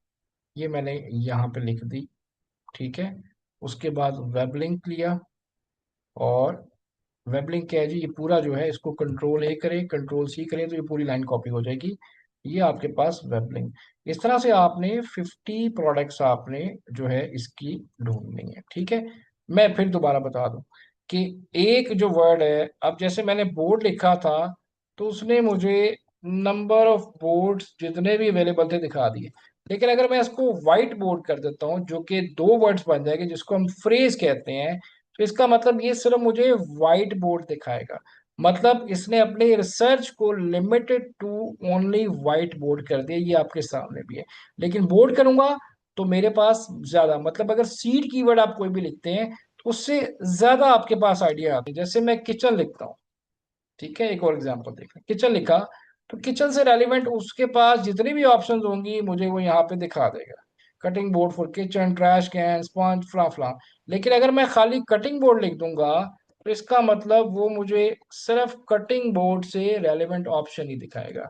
ये मैंने यहाँ पे लिख दी। ठीक है, उसके बाद वेब लिंक लिया, और वेब लिंक क्या है जी, ये पूरा जो है इसको कंट्रोल A करें, कंट्रोल C करें, तो ये पूरी लाइन कॉपी हो जाएगी। ये आपके पास वेब लिंक। इस तरह से आपने 50 प्रोडक्ट्स आपने जो है इसकी ढूंढनी है। ठीक है, मैं फिर दोबारा बता दूं कि एक जो वर्ड है, अब जैसे मैंने बोर्ड लिखा था, तो उसने मुझे नंबर ऑफ बोर्ड्स जितने भी अवेलेबल थे दिखा दिए। लेकिन अगर मैं इसको व्हाइट बोर्ड कर देता हूँ, जो कि 2 वर्ड्स बन जाएंगे जिसको हम फ्रेज कहते हैं, तो इसका मतलब ये सिर्फ मुझे व्हाइट बोर्ड दिखाएगा। मतलब इसने अपने रिसर्च को limited to only whiteboard कर दिया, ये आपके सामने भी है। लेकिन बोर्ड करूंगा तो मेरे पास ज्यादा, मतलब अगर सीड कीवर्ड आप कोई भी लिखते हैं तो उससे ज्यादा आपके पास आइडिया आते हैं। जैसे मैं किचन लिखता हूँ, ठीक है, एक और एग्जांपल देखना, किचन लिखा, तो किचन से रेलिवेंट उसके पास जितनी भी ऑप्शंस होंगी मुझे वो यहाँ पे दिखा देगा। Cutting board for kitchen, trash can, sponge, फला फला। लेकिन अगर मैं खाली कटिंग बोर्ड लिख दूंगा, तो इसका मतलब वो मुझे सिर्फ कटिंग बोर्ड से रेलिवेंट ऑप्शन ही दिखाएगा।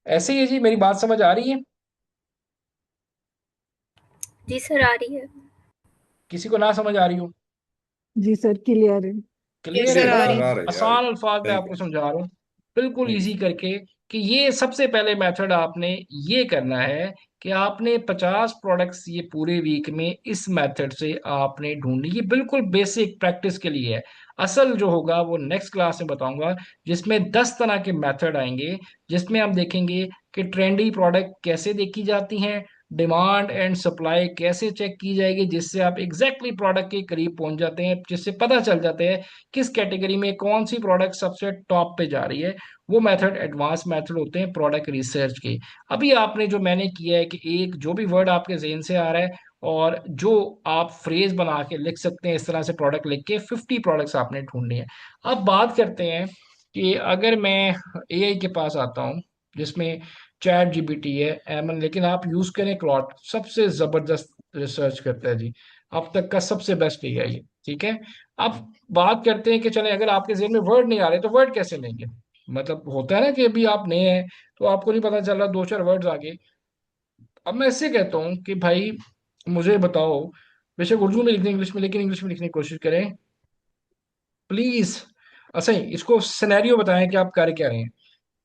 ऐसे ही है जी, मेरी बात समझ आ रही है? जी सर आ रही है। किसी को ना समझ आ रही हो? जी सर, क्लियर है। यस क्लियर है सर ना? आ रही है। आसान अल्फाज में आपको समझा रहा हूँ, बिल्कुल इजी करके, कि ये सबसे पहले मेथड आपने ये करना है कि आपने 50 प्रोडक्ट्स ये पूरे वीक में इस मेथड से आपने ढूंढनी। ये बिल्कुल बेसिक प्रैक्टिस के लिए है। असल जो होगा वो नेक्स्ट क्लास में बताऊंगा, जिसमें 10 तरह के मेथड आएंगे, जिसमें हम देखेंगे कि ट्रेंडी प्रोडक्ट कैसे देखी जाती हैं, डिमांड एंड सप्लाई कैसे चेक की जाएगी, जिससे आप एग्जैक्टली प्रोडक्ट के करीब पहुंच जाते हैं, जिससे पता चल जाता है किस कैटेगरी में कौन सी प्रोडक्ट सबसे टॉप पे जा रही है। वो मेथड एडवांस मेथड होते हैं प्रोडक्ट रिसर्च के। अभी आपने जो मैंने किया है कि एक जो भी वर्ड आपके जेहन से आ रहा है, और जो आप फ्रेज बना के लिख सकते हैं, इस तरह से प्रोडक्ट लिख के 50 प्रोडक्ट्स आपने ढूंढनी है। अब बात करते हैं कि अगर मैं एआई के पास आता हूँ जिसमें चैट जीपीटी है, एमन, लेकिन आप यूज करें क्लॉट, सबसे जबरदस्त रिसर्च करता है जी, अब तक का सबसे बेस्ट एआई है, ठीक है। अब बात करते हैं कि चले अगर आपके जेहन में वर्ड नहीं आ रहे तो वर्ड कैसे लेंगे। मतलब होता है ना कि अभी आप नए हैं तो आपको नहीं पता चल रहा, दो चार वर्ड्स आगे। अब मैं इससे कहता हूँ कि भाई मुझे बताओ, बेशक उर्दू में लिखने, इंग्लिश में, लेकिन इंग्लिश में लिखने की कोशिश करें प्लीज। अच्छा इसको सिनेरियो बताएं कि आप कर क्या रहे हैं।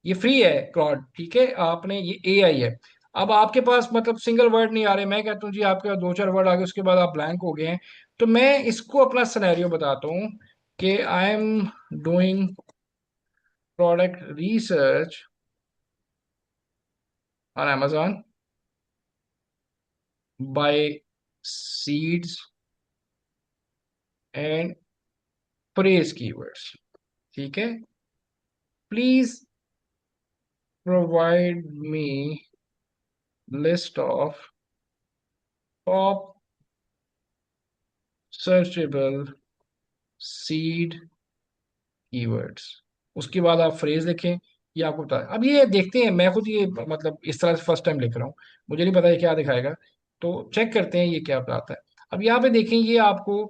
ये फ्री है क्लॉड, ठीक है, आपने ये एआई है। अब आपके पास मतलब सिंगल वर्ड नहीं आ रहे, मैं कहता हूँ जी आपके पास दो चार वर्ड आ गए, उसके बाद आप ब्लैंक हो गए हैं, तो मैं इसको अपना सिनेरियो बताता हूँ कि I am doing product research on Amazon by seeds and phrase keywords, ठीक है। Please provide me list of top searchable seed keywords. उसके बाद आप फ्रेज लिखें, ये आपको बता। अब ये देखते हैं, मैं खुद ये मतलब इस तरह से फर्स्ट टाइम लिख रहा हूँ, मुझे नहीं पता ये क्या दिखाएगा, तो चेक करते हैं ये क्या बताता है। अब यहाँ पे देखें ये आपको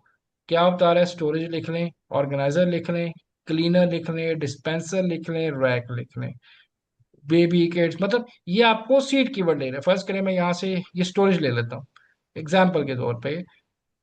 क्या बता रहा है, स्टोरेज लिख लें, ऑर्गेनाइजर लिख लें, क्लीनर लिख लें, डिस्पेंसर लिख लें, रैक लिख लें, बेबी किड्स, मतलब ये आपको सीड कीवर्ड ले रहे हैं। फर्स्ट करें मैं यहाँ से ये स्टोरेज ले लेता हूँ एग्जाम्पल के तौर पे,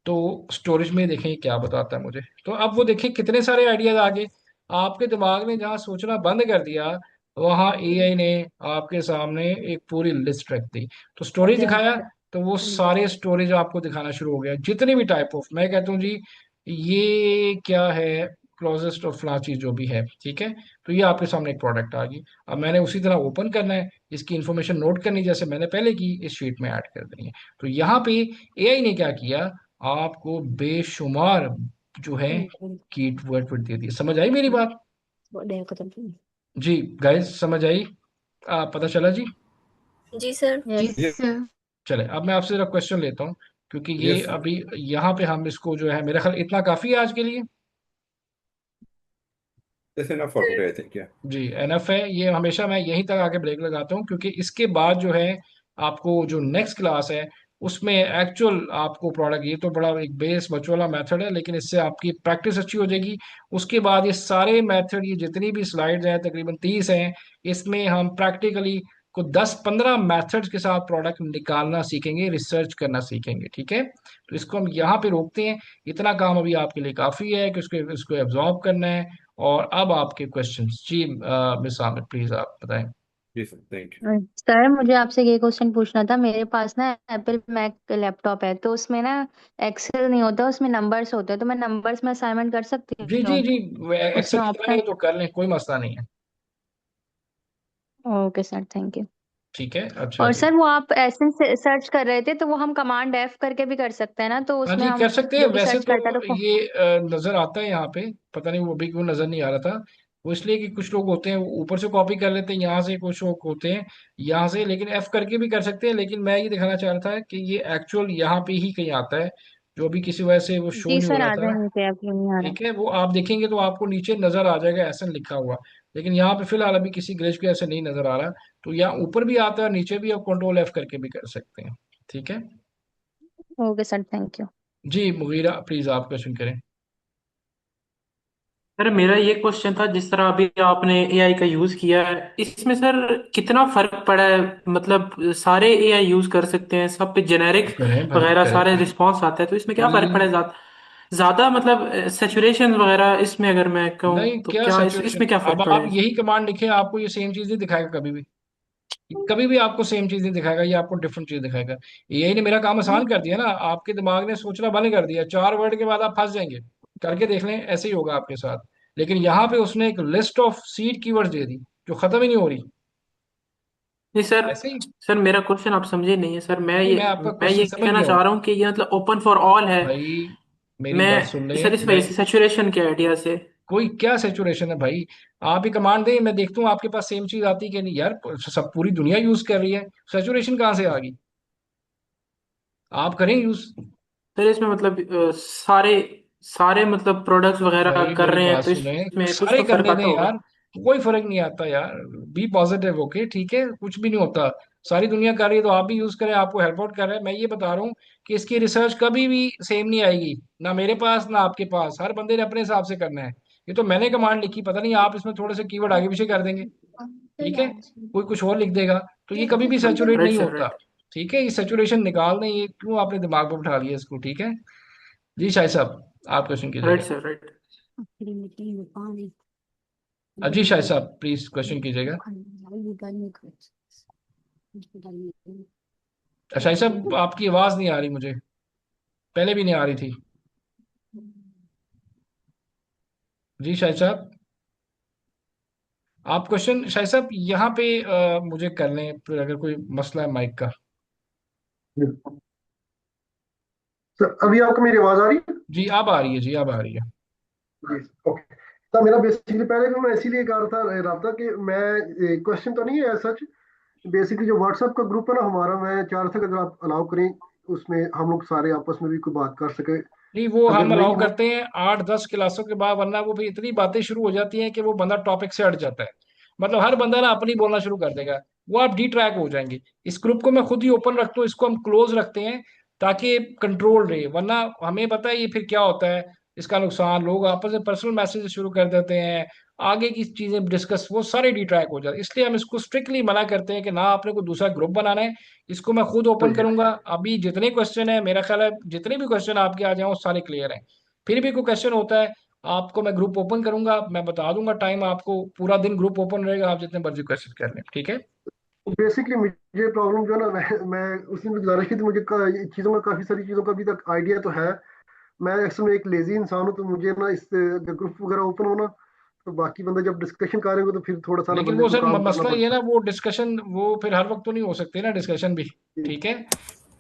तो स्टोरेज में देखें क्या बताता है मुझे। तो अब वो देखें कितने सारे आइडियाज आ गए, आपके दिमाग ने जहाँ सोचना बंद कर दिया वहाँ एआई ने आपके सामने एक पूरी लिस्ट रख दी। तो स्टोरेज दिखाया तो वो सारे स्टोरेज आपको दिखाना शुरू हो गया, जितने भी टाइप ऑफ, मैं कहता हूँ जी ये क्या है, क्लोजेस्ट और फला चीज जो भी है, ठीक है। तो ये आपके सामने एक प्रोडक्ट आ गई। अब मैंने उसी तरह ओपन करना है, इसकी इंफॉर्मेशन नोट करनी जैसे मैंने पहले की, इस शीट में ऐड कर देनी है। तो यहाँ पे एआई ने क्या किया, आपको बेशुमार जो है कीवर्ड दे दिए। समझ आई मेरी बात? जी गाइस समझ आई? पता चला जी? जी सर। Yes yes sir. चले अब मैं आपसे जरा क्वेश्चन लेता हूँ, क्योंकि ये सर। अभी यहाँ पे हम इसको जो है, मेरा ख्याल इतना काफी है आज के लिए। That's enough for today, I think. Yeah. जी एनफ है ये, हमेशा मैं यहीं तक आके ब्रेक लगाता हूँ, क्योंकि इसके बाद जो है आपको जो नेक्स्ट क्लास है उसमें एक्चुअल आपको प्रोडक्ट, ये तो बड़ा एक बेस बच्चों वाला मेथड है, लेकिन इससे आपकी प्रैक्टिस अच्छी हो जाएगी। उसके बाद ये सारे मेथड, ये जितनी भी स्लाइड्स हैं तकरीबन 30 हैं, इसमें हम प्रैक्टिकली को 10-15 मेथड्स के साथ प्रोडक्ट निकालना सीखेंगे, रिसर्च करना सीखेंगे, ठीक है। तो इसको हम यहाँ पे रोकते हैं, इतना काम अभी आपके लिए काफ़ी है कि उसको इसको एब्जॉर्ब करना है। और अब आपके क्वेश्चंस जी, मिस आमिर प्लीज आप बताएं। जी सर, थैंक यू। सर मुझे आपसे ये क्वेश्चन पूछना था। मेरे पास ना एप्पल मैक लैपटॉप है, तो उसमें ना एक्सेल नहीं होता, उसमें नंबर्स होते हैं, तो मैं नंबर्स में असाइनमेंट कर सकती जी जी हूँ? जी, एक्सेल उसमें चलाएंगे ऑप्शन। तो कर लें, कोई मसला नहीं है। Okay sir, thank you. ठीक है, अच्छा और जी। सर वो आप ऐसे सर्च कर रहे थे, तो वो हम कमांड एफ करके भी कर सकते हैं ना, तो हाँ उसमें जी कर हम सकते हैं, जो भी वैसे सर्च तो करता है तो। ये नजर आता है यहाँ पे, पता नहीं वो भी क्यों नजर नहीं आ रहा था। वो इसलिए कि कुछ लोग होते हैं वो ऊपर से कॉपी कर लेते हैं यहाँ से, कुछ लोग होते हैं यहाँ से, लेकिन एफ करके भी कर सकते हैं। लेकिन मैं ये दिखाना चाह रहा था कि ये एक्चुअल यहाँ पे ही कहीं आता है, जो अभी किसी वजह से वो शो जी नहीं हो सर, रहा आ था। जाएंगे पे, आपको नहीं आ रहा। ठीक है, वो आप देखेंगे तो आपको नीचे नजर आ जाएगा एसन लिखा हुआ, लेकिन यहाँ पे फिलहाल अभी किसी ग्लिच की वजह से नहीं नजर आ रहा। तो यहाँ ऊपर भी आता है, नीचे भी, आप कंट्रोल एफ करके भी कर सकते हैं, ठीक है। Okay sir, thank you. जी मुगीरा प्लीज आप क्वेश्चन करें। सर मेरा ये क्वेश्चन था, जिस तरह अभी आपने एआई का यूज किया है, इसमें सर कितना फर्क पड़ा है? मतलब सारे एआई यूज कर सकते हैं, सब पे जेनेरिक करें भाई वगैरह करें। सारे रिस्पॉन्स आते हैं, तो इसमें क्या फर्क भाई पड़ा है? ज्यादा मतलब सेचुरेशन वगैरह इसमें अगर मैं कहूँ नहीं, तो क्या क्या सैचुरेशन, इसमें क्या अब फर्क पड़ा आप है? यही कमांड लिखे, आपको ये सेम चीज नहीं दिखाएगा कभी भी, कभी भी आपको सेम चीज नहीं दिखाएगा, ये आपको डिफरेंट चीज दिखाएगा। यही ने मेरा काम आसान कर दिया ना, आपके दिमाग ने सोचना बंद कर दिया, चार वर्ड के बाद आप फंस जाएंगे। करके देख लें, ऐसे ही होगा आपके साथ। लेकिन यहाँ पे उसने एक लिस्ट ऑफ सीड कीवर्ड्स दे दी जो खत्म ही नहीं हो रही। नहीं सर, ऐसे ही। सर मेरा क्वेश्चन आप समझे नहीं है सर। मैं नहीं ये मैं आपका मैं क्वेश्चन ये समझ कहना गया हूँ। चाह रहा हूँ कि ये मतलब ओपन फॉर ऑल है। भाई मेरी बात सुन मैं लें, सर इस मैं, वजह से सेचुरेशन के आइडिया से। कोई क्या सेचुरेशन है भाई, आप ही कमांड दें, मैं देखता हूँ आपके पास सेम चीज आती कि नहीं यार, सब पूरी दुनिया यूज कर रही है, सेचुरेशन कहाँ से आ गई। आप करें यूज। सर इसमें मतलब सारे सारे मतलब प्रोडक्ट्स वगैरह भाई कर मेरी रहे हैं, बात तो सुने, इसमें कुछ सारे तो फर्क करने दें आता होगा। यार, कोई फर्क नहीं आता यार। बी पॉजिटिव, ओके, ठीक है, कुछ भी नहीं होता। सारी दुनिया कर रही है तो आप भी यूज करें, आपको हेल्प आउट कर रहा है। मैं ये बता रहा हूँ कि इसकी रिसर्च कभी भी सेम नहीं आएगी, ना मेरे पास ना आपके पास। हर बंदे ने अपने हिसाब से करना है। ये तो मैंने कमांड लिखी, पता नहीं आप इसमें थोड़े से कीवर्ड आगे पीछे कर देंगे, ठीक है, कोई कुछ और लिख देगा, तो ये कभी भी सेचुरेट राइट नहीं सर, होता। राइट। ठीक है, ये सेचुरेशन निकाल दें, ये क्यों आपने दिमाग पर बिठा लिया इसको, ठीक है। जी शाह साहब, आप क्वेश्चन राइट कीजिएगा। Sir, right. जी शाह साहब प्लीज क्वेश्चन कीजिएगा। शाह साहब आपकी आवाज नहीं आ रही मुझे, पहले भी नहीं आ रही थी। जी शाह साहब, आप क्वेश्चन शाह साहब यहाँ पे मुझे कर लें, फिर अगर कोई मसला है माइक का। सर अभी आपको मेरी आवाज आ रही है? जी अब आ रही है, जी अब आ रही है। जी ओके। तो मेरा बेसिकली पहले भी मैं इसीलिए रहा था कि मैं क्वेश्चन तो नहीं है सच। बेसिकली जो व्हाट्सएप का ग्रुप है ना हमारा, मैं चाह रहा था कि अगर आप अलाउ करें उसमें हम लोग सारे आपस में भी कोई बात कर सके। नहीं, वो अगर हम नहीं अलाउ हो करते हैं 8-10 क्लासों के बाद, वरना वो भी इतनी बातें शुरू हो जाती हैं कि वो बंदा टॉपिक से हट जाता है। मतलब हर बंदा ना अपनी बोलना शुरू कर देगा, वो आप डी ट्रैक हो जाएंगे। इस ग्रुप को मैं खुद ही ओपन रखता हूँ, इसको हम क्लोज रखते हैं ताकि कंट्रोल रहे, वरना हमें पता है ये फिर क्या होता है, इसका नुकसान, लोग आपस में पर्सनल मैसेज शुरू कर देते हैं, आगे की चीजें डिस्कस, वो सारे डी ट्रैक हो जाते हैं। इसलिए हम इसको स्ट्रिक्टली मना करते हैं कि ना आपने कोई दूसरा ग्रुप बनाना है। इसको मैं खुद ओपन सही है। करूंगा। अभी जितने क्वेश्चन है, मेरा ख्याल है जितने भी क्वेश्चन आपके आ जाए वो सारे क्लियर हैं। फिर भी कोई क्वेश्चन होता है, आपको मैं ग्रुप ओपन करूंगा, मैं बता दूंगा टाइम आपको, पूरा दिन ग्रुप ओपन रहेगा, आप जितने मर्जी क्वेश्चन कर लें, ठीक है। बेसिकली मुझे प्रॉब्लम जो है ना, मैं उसी में गुजारिश की थी। मुझे चीज़ों में काफ़ी सारी चीज़ों का अभी तक आइडिया तो है। मैं अक्सर में एक लेजी इंसान हूँ, तो मुझे ना इस ग्रुप वगैरह ओपन होना, तो बाकी बंदा जब डिस्कशन करेंगे तो फिर थोड़ा सा ना लेकिन बंदे वो को सर काम करना मसला ये है ना, पड़ता वो डिस्कशन वो फिर हर वक्त तो नहीं हो सकती ना डिस्कशन भी, है। ठीक है।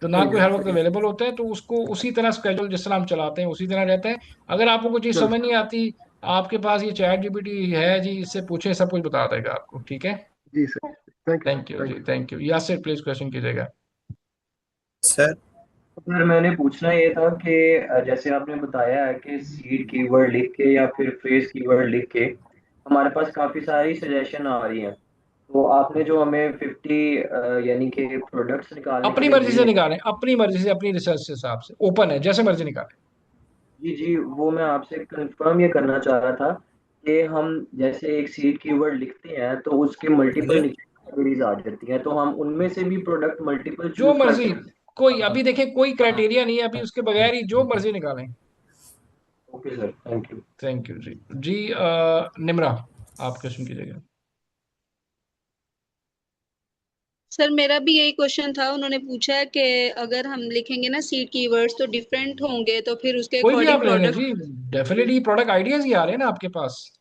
तो ना सही कोई है, हर वक्त सही है। अवेलेबल होता है, तो उसको उसी तरह स्केड्यूल जिस तरह हम चलाते हैं उसी तरह रहता है। अगर आपको कोई चीज़ चल समझ नहीं आती, आपके पास ये चैट जीपीटी है जी, इससे पूछे, सब कुछ बता देगा आपको, ठीक है। जी sir, thank you sir, thank you thank जी, you. Thank you. Yasir please question कीजिएगा। सर सर मैंने पूछना ये था कि जैसे आपने बताया है कि सीड कीवर्ड लिख के या फिर फ्रेज कीवर्ड लिख के हमारे पास काफी सारी सजेशन आ रही हैं। तो आपने जो हमें 50 यानी कि प्रोडक्ट्स निकालने के अपनी लिए मर्जी से दिए हैं। निकालें, अपनी मर्जी से, अपनी रिसर्च के हिसाब से ओपन है, जैसे मर्जी निकालें। जी जी, वो मैं आपसे कंफर्म ये करना चाह रहा था कि हम जैसे एक सीड कीवर्ड लिखते हैं तो उसके मल्टीपल कैटेगरीज आ जाती हैं, तो हम उनमें से भी प्रोडक्ट मल्टीपल जो चूज कर मर्जी, सकते कोई अभी देखें कोई क्राइटेरिया नहीं है अभी, उसके बगैर ही जो मर्जी निकालें। हैं। Okay sir, thank you. Thank you जी। जी निम्रा, आप क्वेश्चन कीजिएगा। सर मेरा भी यही क्वेश्चन था। उन्होंने पूछा है कि अगर हम लिखेंगे ना सीड कीवर्ड्स तो डिफरेंट होंगे, तो फिर उसके कोई भी अकॉर्डिंग आप लेंगे प्रोडक्ट। जी, डेफिनेटली प्रोडक्ट आइडियाज ही आ रहे हैं ना आपके पास,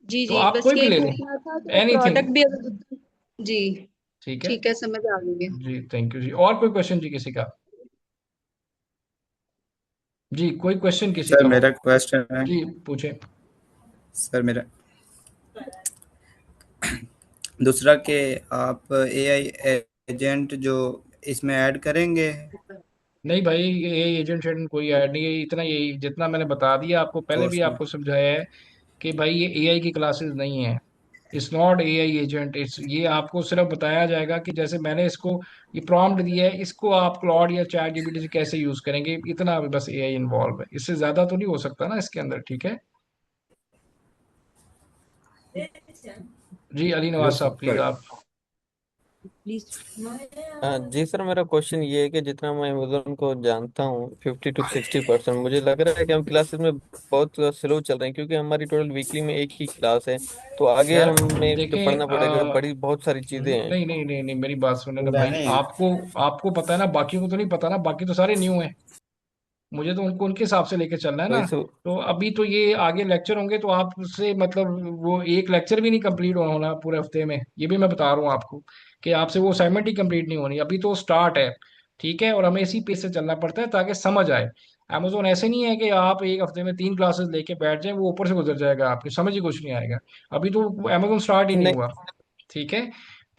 जी तो जी, आप बस कोई भी यही ले लें, पूछना था कि एनीथिंग। प्रोडक्ट भी अगर। जी। ठीक है ठीक है, समझ आ गई है। जी, थैंक यू जी। और कोई क्वेश्चन जी किसी का? जी कोई क्वेश्चन किसी सर का हो? मेरा क्वेश्चन है। जी पूछें। सर मेरा दूसरा कि आप एआई एजेंट जो इसमें ऐड करेंगे। नहीं भाई, ये एजेंट शेजेंट कोई ऐड नहीं है, इतना यही जितना मैंने बता दिया आपको, पहले भी कोर्स में आपको समझाया है कि भाई ये एआई की क्लासेस नहीं है। It's not AI agent, it's, ये आपको सिर्फ बताया जाएगा कि जैसे मैंने इसको ये प्रॉम्प्ट दिया है, इसको आप क्लॉड या चैट जीपीटी से कैसे यूज करेंगे, इतना बस एआई इन्वॉल्व है, इससे ज्यादा तो नहीं हो सकता ना इसके अंदर, ठीक है। जी अली नवाज Yes, sir. साहब प्लीज Correct. आप। जी सर, मेरा क्वेश्चन ये है कि जितना मैं अमेजोन को जानता हूँ 50 to 60% मुझे लग रहा है कि हम क्लासेस में बहुत स्लो चल रहे हैं, क्योंकि हमारी टोटल वीकली में एक ही क्लास है। तो आगे यार हमें जो देखें पढ़ना पड़ेगा बड़ी बहुत सारी चीजें हैं। नहीं नहीं नहीं नहीं, मेरी बात सुने ना भाई, नहीं आपको आपको पता है ना, बाकी को तो नहीं पता ना, बाकी तो सारे न्यू हैं, मुझे तो उनको उनके हिसाब से लेके चलना है ना। वही सो तो अभी तो ये आगे लेक्चर होंगे, तो आपसे मतलब वो एक लेक्चर भी नहीं कंप्लीट होना पूरे हफ्ते में, ये भी मैं बता रहा हूँ आपको कि आपसे वो असाइनमेंट ही कंप्लीट नहीं होनी, अभी तो स्टार्ट है, ठीक है। और हमें इसी पेस से चलना पड़ता है ताकि समझ आए। अमेजोन ऐसे नहीं है कि आप एक हफ्ते में 3 क्लासेस लेके बैठ जाए, वो ऊपर से गुजर जाएगा, आपकी समझ ही कुछ नहीं आएगा। अभी तो अमेजोन स्टार्ट ही नहीं नहीं। हुआ, ठीक है।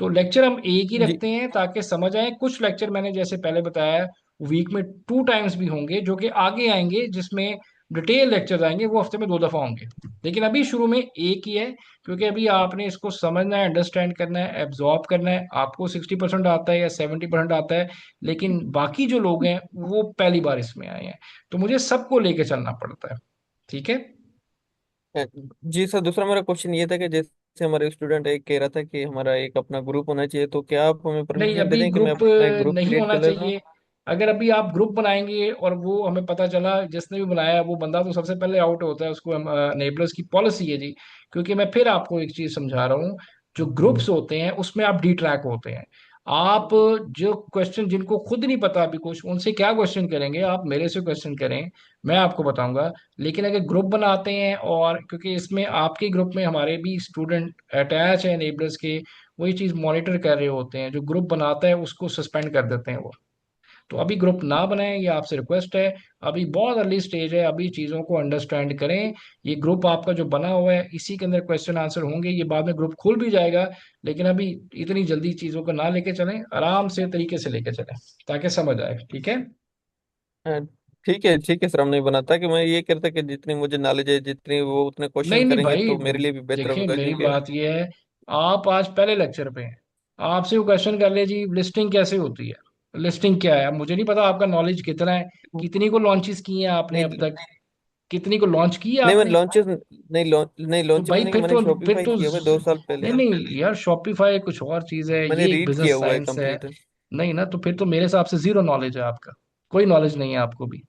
तो लेक्चर हम एक ही जी रखते हैं ताकि समझ आए। कुछ लेक्चर मैंने जैसे पहले बताया वीक में 2 टाइम्स भी होंगे जो कि आगे आएंगे, जिसमें डिटेल लेक्चर आएंगे वो हफ्ते में 2 दफा होंगे। लेकिन अभी शुरू में एक ही है, क्योंकि अभी आपने इसको समझना है, अंडरस्टैंड करना है, एब्जॉर्ब करना है। आपको 60% आता है या 70% आता है, लेकिन बाकी जो लोग हैं वो पहली बार इसमें आए हैं, तो मुझे सबको लेके चलना पड़ता है। ठीक है। जी सर, दूसरा मेरा क्वेश्चन ये था कि जैसे हमारे स्टूडेंट एक कह रहा था कि हमारा एक अपना ग्रुप होना चाहिए, तो क्या आप हमें नहीं, परमिशन दे अभी दें कि मैं ग्रुप अपना एक ग्रुप नहीं क्रिएट होना कर लेता हूँ? चाहिए। अगर अभी आप ग्रुप बनाएंगे और वो हमें पता चला जिसने भी बनाया वो बंदा तो सबसे पहले आउट होता है, उसको हम नेबलर्स की पॉलिसी है जी। क्योंकि मैं फिर आपको एक चीज समझा रहा हूँ, जो ग्रुप्स होते हैं उसमें आप डी ट्रैक होते हैं। आप जो क्वेश्चन जिनको खुद नहीं पता अभी कुछ, उनसे क्या क्वेश्चन करेंगे? आप मेरे से क्वेश्चन करें, मैं आपको बताऊंगा। लेकिन अगर ग्रुप बनाते हैं, और क्योंकि इसमें आपके ग्रुप में हमारे भी स्टूडेंट अटैच है नेबलर्स के, वही चीज मॉनिटर कर रहे होते हैं, जो ग्रुप बनाता है उसको सस्पेंड कर देते हैं वो। तो अभी ग्रुप ना बनाएं, ये आपसे रिक्वेस्ट है। अभी बहुत अर्ली स्टेज है, अभी चीज़ों को अंडरस्टैंड करें। ये ग्रुप आपका जो बना हुआ है इसी के अंदर क्वेश्चन आंसर होंगे, ये बाद में ग्रुप खुल भी जाएगा। लेकिन अभी इतनी जल्दी चीज़ों को ना लेके चलें, आराम से तरीके से लेके चलें, ताकि समझ आए। ठीक है। हाँ, ठीक है सर, हम नहीं बनाता कि मैं ये कहता कि जितनी मुझे नॉलेज है, जितनी वो उतने नहीं क्वेश्चन नहीं करेंगे भाई, तो मेरे लिए भी बेहतर देखिए होगा, मेरी क्योंकि बात ये है, आप आज पहले लेक्चर पे हैं, आपसे वो क्वेश्चन कर ले जी लिस्टिंग कैसे होती है। लिस्टिंग क्या है? अब मुझे नहीं पता आपका नॉलेज कितना है, कितनी को लॉन्चेस किए हैं आपने अब नहीं तक, कितनी को लॉन्च किया नहीं, मैं आपने? लॉन्चेस नहीं तो लॉन्चेस भाई नहीं, फिर मैंने तो फिर शॉपिफाई तो किया हुआ 2 साल पहले। नहीं नहीं यार, शॉपिफाई कुछ और चीज है, मैंने ये एक रीड किया बिजनेस हुआ है साइंस है। कंप्लीट। नहीं ना, तो फिर तो मेरे हिसाब से जीरो नॉलेज है आपका, कोई नॉलेज नहीं है आपको भी,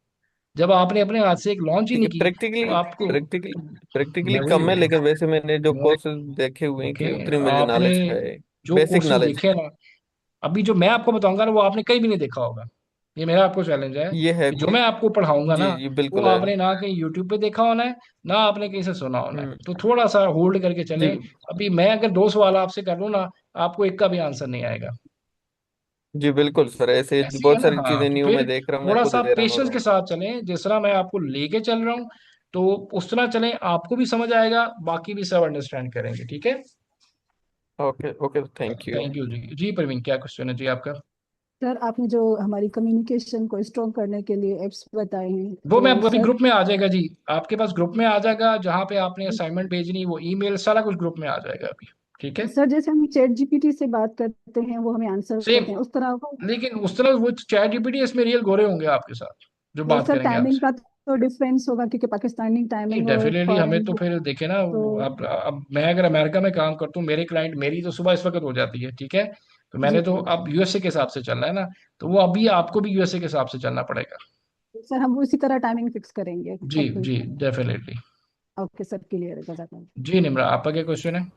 जब आपने अपने हाथ से एक लॉन्च ही ठीक नहीं है, की। तो प्रैक्टिकली आपको प्रैक्टिकली प्रैक्टिकली मैं वही कम है, लेकिन वैसे मैंने जो मैं कोर्सेज देखे हुए हैं ओके, कि उतनी मुझे आपने नॉलेज है। जो बेसिक कोर्सेज नॉलेज देखे ना, अभी जो मैं आपको बताऊंगा ना वो आपने कहीं भी नहीं देखा होगा। ये मेरा आपको चैलेंज है ये है कि जो भी। मैं आपको पढ़ाऊंगा ना, जी जी वो बिल्कुल है। आपने ना कहीं यूट्यूब पे देखा होना है, ना आपने कहीं से सुना होना है। हम्म। तो थोड़ा सा होल्ड करके जी चलें। अभी मैं अगर 2 सवाल आपसे कर लूँ ना, आपको एक का भी आंसर नहीं आएगा। जी बिल्कुल सर, ऐसे ऐसी है बहुत ना? सारी हाँ, चीजें तो न्यू फिर मैं देख रहा हूँ, मैं थोड़ा खुद सा हैरान हो पेशेंस रहा के हूँ। साथ चलें, जिस तरह मैं आपको लेके चल रहा हूँ, तो उस तरह चलें, आपको भी समझ आएगा, बाकी भी सब अंडरस्टैंड करेंगे। ठीक है। Okay okay, thank you. Thank you जी। जी प्रवीण, क्या क्वेश्चन है जी आपका? सर आपने जो हमारी कम्युनिकेशन को स्ट्रॉन्ग करने के लिए एप्स बताए हैं वो मैं तो अभी सर ग्रुप में आ जाएगा जी, आपके पास ग्रुप में आ जाएगा, जहाँ पे आपने असाइनमेंट भेजनी वो ईमेल सारा कुछ ग्रुप में आ जाएगा अभी। ठीक है। सर जैसे हम चैट जीपीटी से बात करते हैं वो हमें आंसर सेम, देते हैं उस तरह का। लेकिन उस तरह वो चैट जीपीटी इसमें रियल गोरे होंगे आपके साथ, जो तो बात सर करेंगे टाइमिंग आपसे। का तो डिफरेंस होगा क्योंकि पाकिस्तानी नहीं, टाइमिंग और डेफिनेटली हमें फॉरेन तो फिर देखे ना, तो अब मैं अगर अमेरिका में काम करता हूँ, मेरे क्लाइंट मेरी तो सुबह इस वक्त हो जाती है। ठीक है। तो जी मैंने तो अब यूएसए के हिसाब से चलना है ना, तो वो अभी आपको भी यूएसए के हिसाब से चलना पड़ेगा। सर हम उसी तरह टाइमिंग फिक्स करेंगे जी तब। जी, डेफिनेटली। ओके सर क्लियर है जजाक। जी निम्रा, आपका क्या क्वेश्चन है?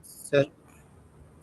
सर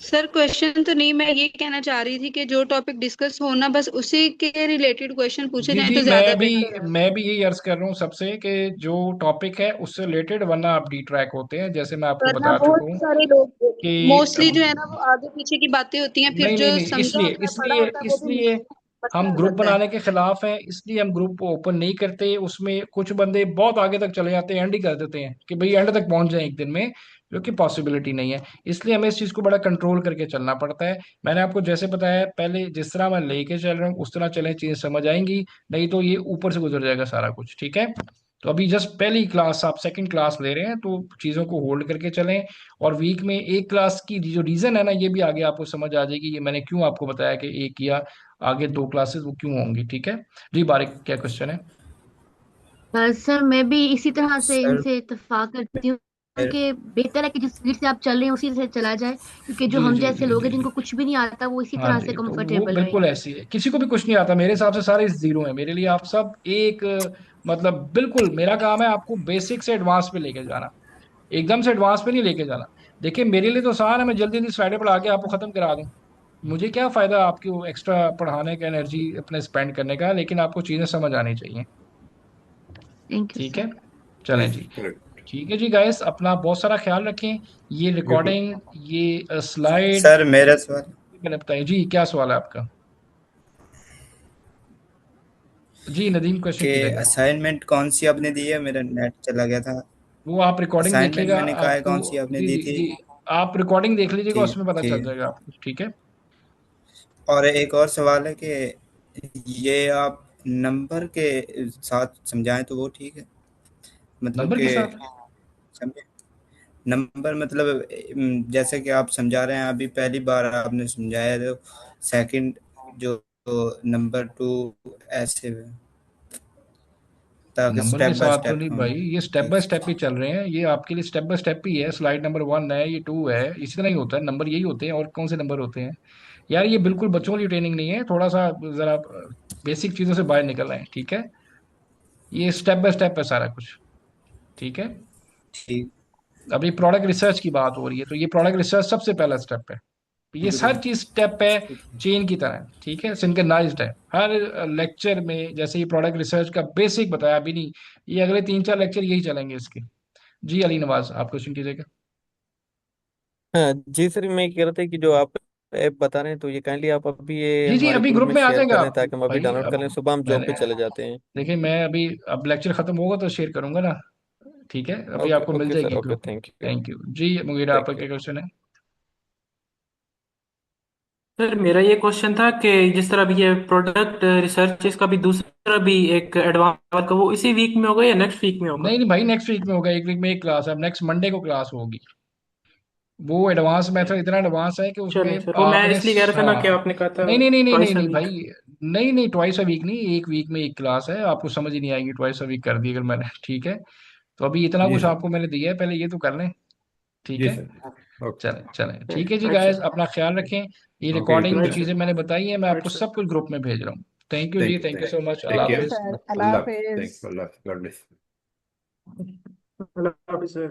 सर क्वेश्चन तो नहीं, मैं ये कहना चाह रही थी कि जो टॉपिक डिस्कस होना बस उसी के रिलेटेड क्वेश्चन पूछे जी जाएं जी, तो ज्यादा बेटर है। मैं भी यही अर्ज कर रहा हूँ सबसे कि जो टॉपिक है उससे रिलेटेड, वरना आप डी ट्रैक होते हैं, जैसे मैं आपको वरना बता बहुत चुका हूँ सारे लोग कि मोस्टली जो है ना वो आगे पीछे की बातें होती हैं, फिर नहीं नहीं जो नहीं, समझा इसलिए होता है पढ़ा इसलिए होता है वो भी इसलिए मसला हम हो ग्रुप जाता है। बनाने के खिलाफ हैं, इसलिए हम ग्रुप को ओपन नहीं करते। उसमें कुछ बंदे बहुत आगे तक चले जाते हैं, एंड ही कर देते हैं कि भाई एंड तक पहुंच जाए एक दिन में, जो कि पॉसिबिलिटी नहीं है। इसलिए हमें इस चीज को बड़ा कंट्रोल करके चलना पड़ता है। मैंने आपको जैसे बताया पहले, जिस तरह मैं लेके चल रहा हूँ उस तरह चलें, चीजें समझ आएंगी, नहीं तो ये ऊपर से गुजर जाएगा सारा कुछ। ठीक है। तो अभी जस्ट पहली क्लास, आप सेकंड क्लास ले रहे हैं, तो चीज़ों को होल्ड करके चलें। और वीक में एक क्लास की जो रीज़न है ना, ये भी आगे आपको समझ आ जाएगी, ये मैंने क्यों आपको बताया कि एक या आगे 2 क्लासेस वो क्यों होंगी। ठीक है। जी बारिक, क्या क्वेश्चन है? सर मैं भी इसी तरह से सर इनसे इत्तेफाक करती हूँ मेरे- कि बेहतर है कि जिस स्पीड से आप चल रहे हैं उसी से चला जाए, क्योंकि जो जी हम जी जैसे जी लोग जी हैं जी। जिनको कुछ भी नहीं आता वो इसी हाँ तरह से जी, तो वो कंफर्टेबल बिल्कुल रहेंगे। ऐसी है, किसी को भी कुछ नहीं आता, मेरे हिसाब से सारे जीरो है मेरे लिए। आप सब एक मतलब बिल्कुल, मेरा काम है आपको बेसिक से एडवांस पे लेके जाना, एकदम से एडवांस पे नहीं लेके जाना। देखिए मेरे लिए तो आसान है, मैं जल्दी जल्दी स्लाइडें पढ़ा के आपको खत्म करा दूं। मुझे क्या फायदा आपको एक्स्ट्रा पढ़ाने का, एनर्जी अपने स्पेंड करने का, लेकिन आपको चीजें समझ आनी चाहिए। थैंक यू ठीक सर। है। चलें जी। करेक्ट। ठीक है जी गाइस, अपना बहुत सारा ख्याल रखें। ये यू टू। रिकॉर्डिंग, ये स्लाइड, सर मेरा सवाल मैंने बताइए जी, क्या सवाल है आपका? जी नदीम, क्वेश्चन कि कीजिएगा। असाइनमेंट कौन सी आपने दी है, मेरा नेट चला गया था। वो आप रिकॉर्डिंग असाइनमेंट देखिएगा मैंने कहा है आपको। कौन सी आपने जी दी जी थी। जी, आप रिकॉर्डिंग देख लीजिएगा, ठीक उसमें पता ठीक चल है। जाएगा आपको। ठीक है। और एक और सवाल है कि ये आप नंबर के साथ समझाएं तो वो ठीक है। मतलब नंबर के कि साथ समझे, नंबर मतलब जैसे कि आप समझा रहे हैं, अभी पहली बार आपने समझाया, तो सेकंड जो नंबर टू ऐसे, ताकि नंबर के स्टेप बाय साथ तो स्टेप नहीं हम। भाई, ये स्टेप ठीक। बाय स्टेप ही चल रहे हैं, ये आपके लिए स्टेप बाय स्टेप ही है। स्लाइड नंबर 1 है, ये 2 है, इसी तरह ही होता है। नंबर यही होते हैं, और कौन से नंबर होते हैं यार? ये बिल्कुल बच्चों वाली ट्रेनिंग नहीं है, थोड़ा सा जरा बेसिक चीजों से बाहर निकल रहे हैं, ठीक है? ये स्टेप बाय स्टेप है सारा कुछ, ठीक है? ठीक। अभी प्रोडक्ट रिसर्च की बात हो रही है, तो ये प्रोडक्ट रिसर्च सबसे पहला स्टेप है। ये हर चीज स्टेप है, चेन की तरह है, ठीक है? सिंक्रनाइज्ड है हर लेक्चर में। जैसे ये प्रोडक्ट रिसर्च का बेसिक बताया अभी नहीं, ये अगले 3-4 लेक्चर यही चलेंगे इसके। जी अली नवाज, आप क्वेश्चन कीजिएगा। हाँ जी सर, मैं कह रहा था कि जो आप ऐप बता रहे हैं तो ये काइंडली आप अभी ये जी जी, हमारे अभी ग्रुप ग्रुप में में आ शेयर जाएगा कर दें आप। ताकि हम अभी भाई डाउनलोड कर अब लें, सुबह हम जॉब मैंने, पे चले जाते हैं। देखिए मैं अभी, अब लेक्चर खत्म होगा तो शेयर करूंगा ना, ठीक है? अभी ओके आपको मिल ओके सर, जाएगी ओके, ग्रुप में। Thank you. थैंक यू जी। मुगीरा, आपका थैंक यू। क्या क्वेश्चन है? सर मेरा ये क्वेश्चन था कि जिस तरह अभी ये प्रोडक्ट रिसर्च इसका भी दूसरा भी एक एडवांस का, वो इसी वीक में होगा या नेक्स्ट वीक में होगा? नहीं नहीं भाई, नेक्स्ट वीक में होगा, एक वीक में एक क्लास है, नेक्स्ट मंडे को क्लास होगी। वो एडवांस मेथड इतना एडवांस है कि चलें उसमें सर, वो मैं आपने इसलिए कह रहा था ना कि हाँ, आपने कहा था नहीं नहीं नहीं नहीं नहीं ट्वाइस अ नहीं वीक। भाई, नहीं नहीं, ट्वाइस अ वीक नहीं, एक वीक में एक क्लास है, आपको समझ ही नहीं आएगी, ट्वाइस अ वीक कर दी अगर मैंने, ठीक है? तो अभी इतना जी कुछ सर। आपको मैंने दिया है, पहले ये तो कर लें, ठीक जी है? सर। ओके। चलें चलें, ठीक है जी राइट गाइस, सर। अपना ख्याल रखें। ये ओके, यू टू रिकॉर्डिंग जो राइट सर। चीज़ें सर। मैंने बताई हैं, मैं राइट आपको सर। सब कुछ ग्रुप में भेज रहा हूँ। थैंक यू जी, thank you, thank you thank so you, much, take अल्लाह ओके केयर। हाफिज। सर, अल्लाह अल्लाह, हाफिज। थैंक यू, अल्लाह, गॉड ब्लेस। अल्लाह हाफिज़ सर।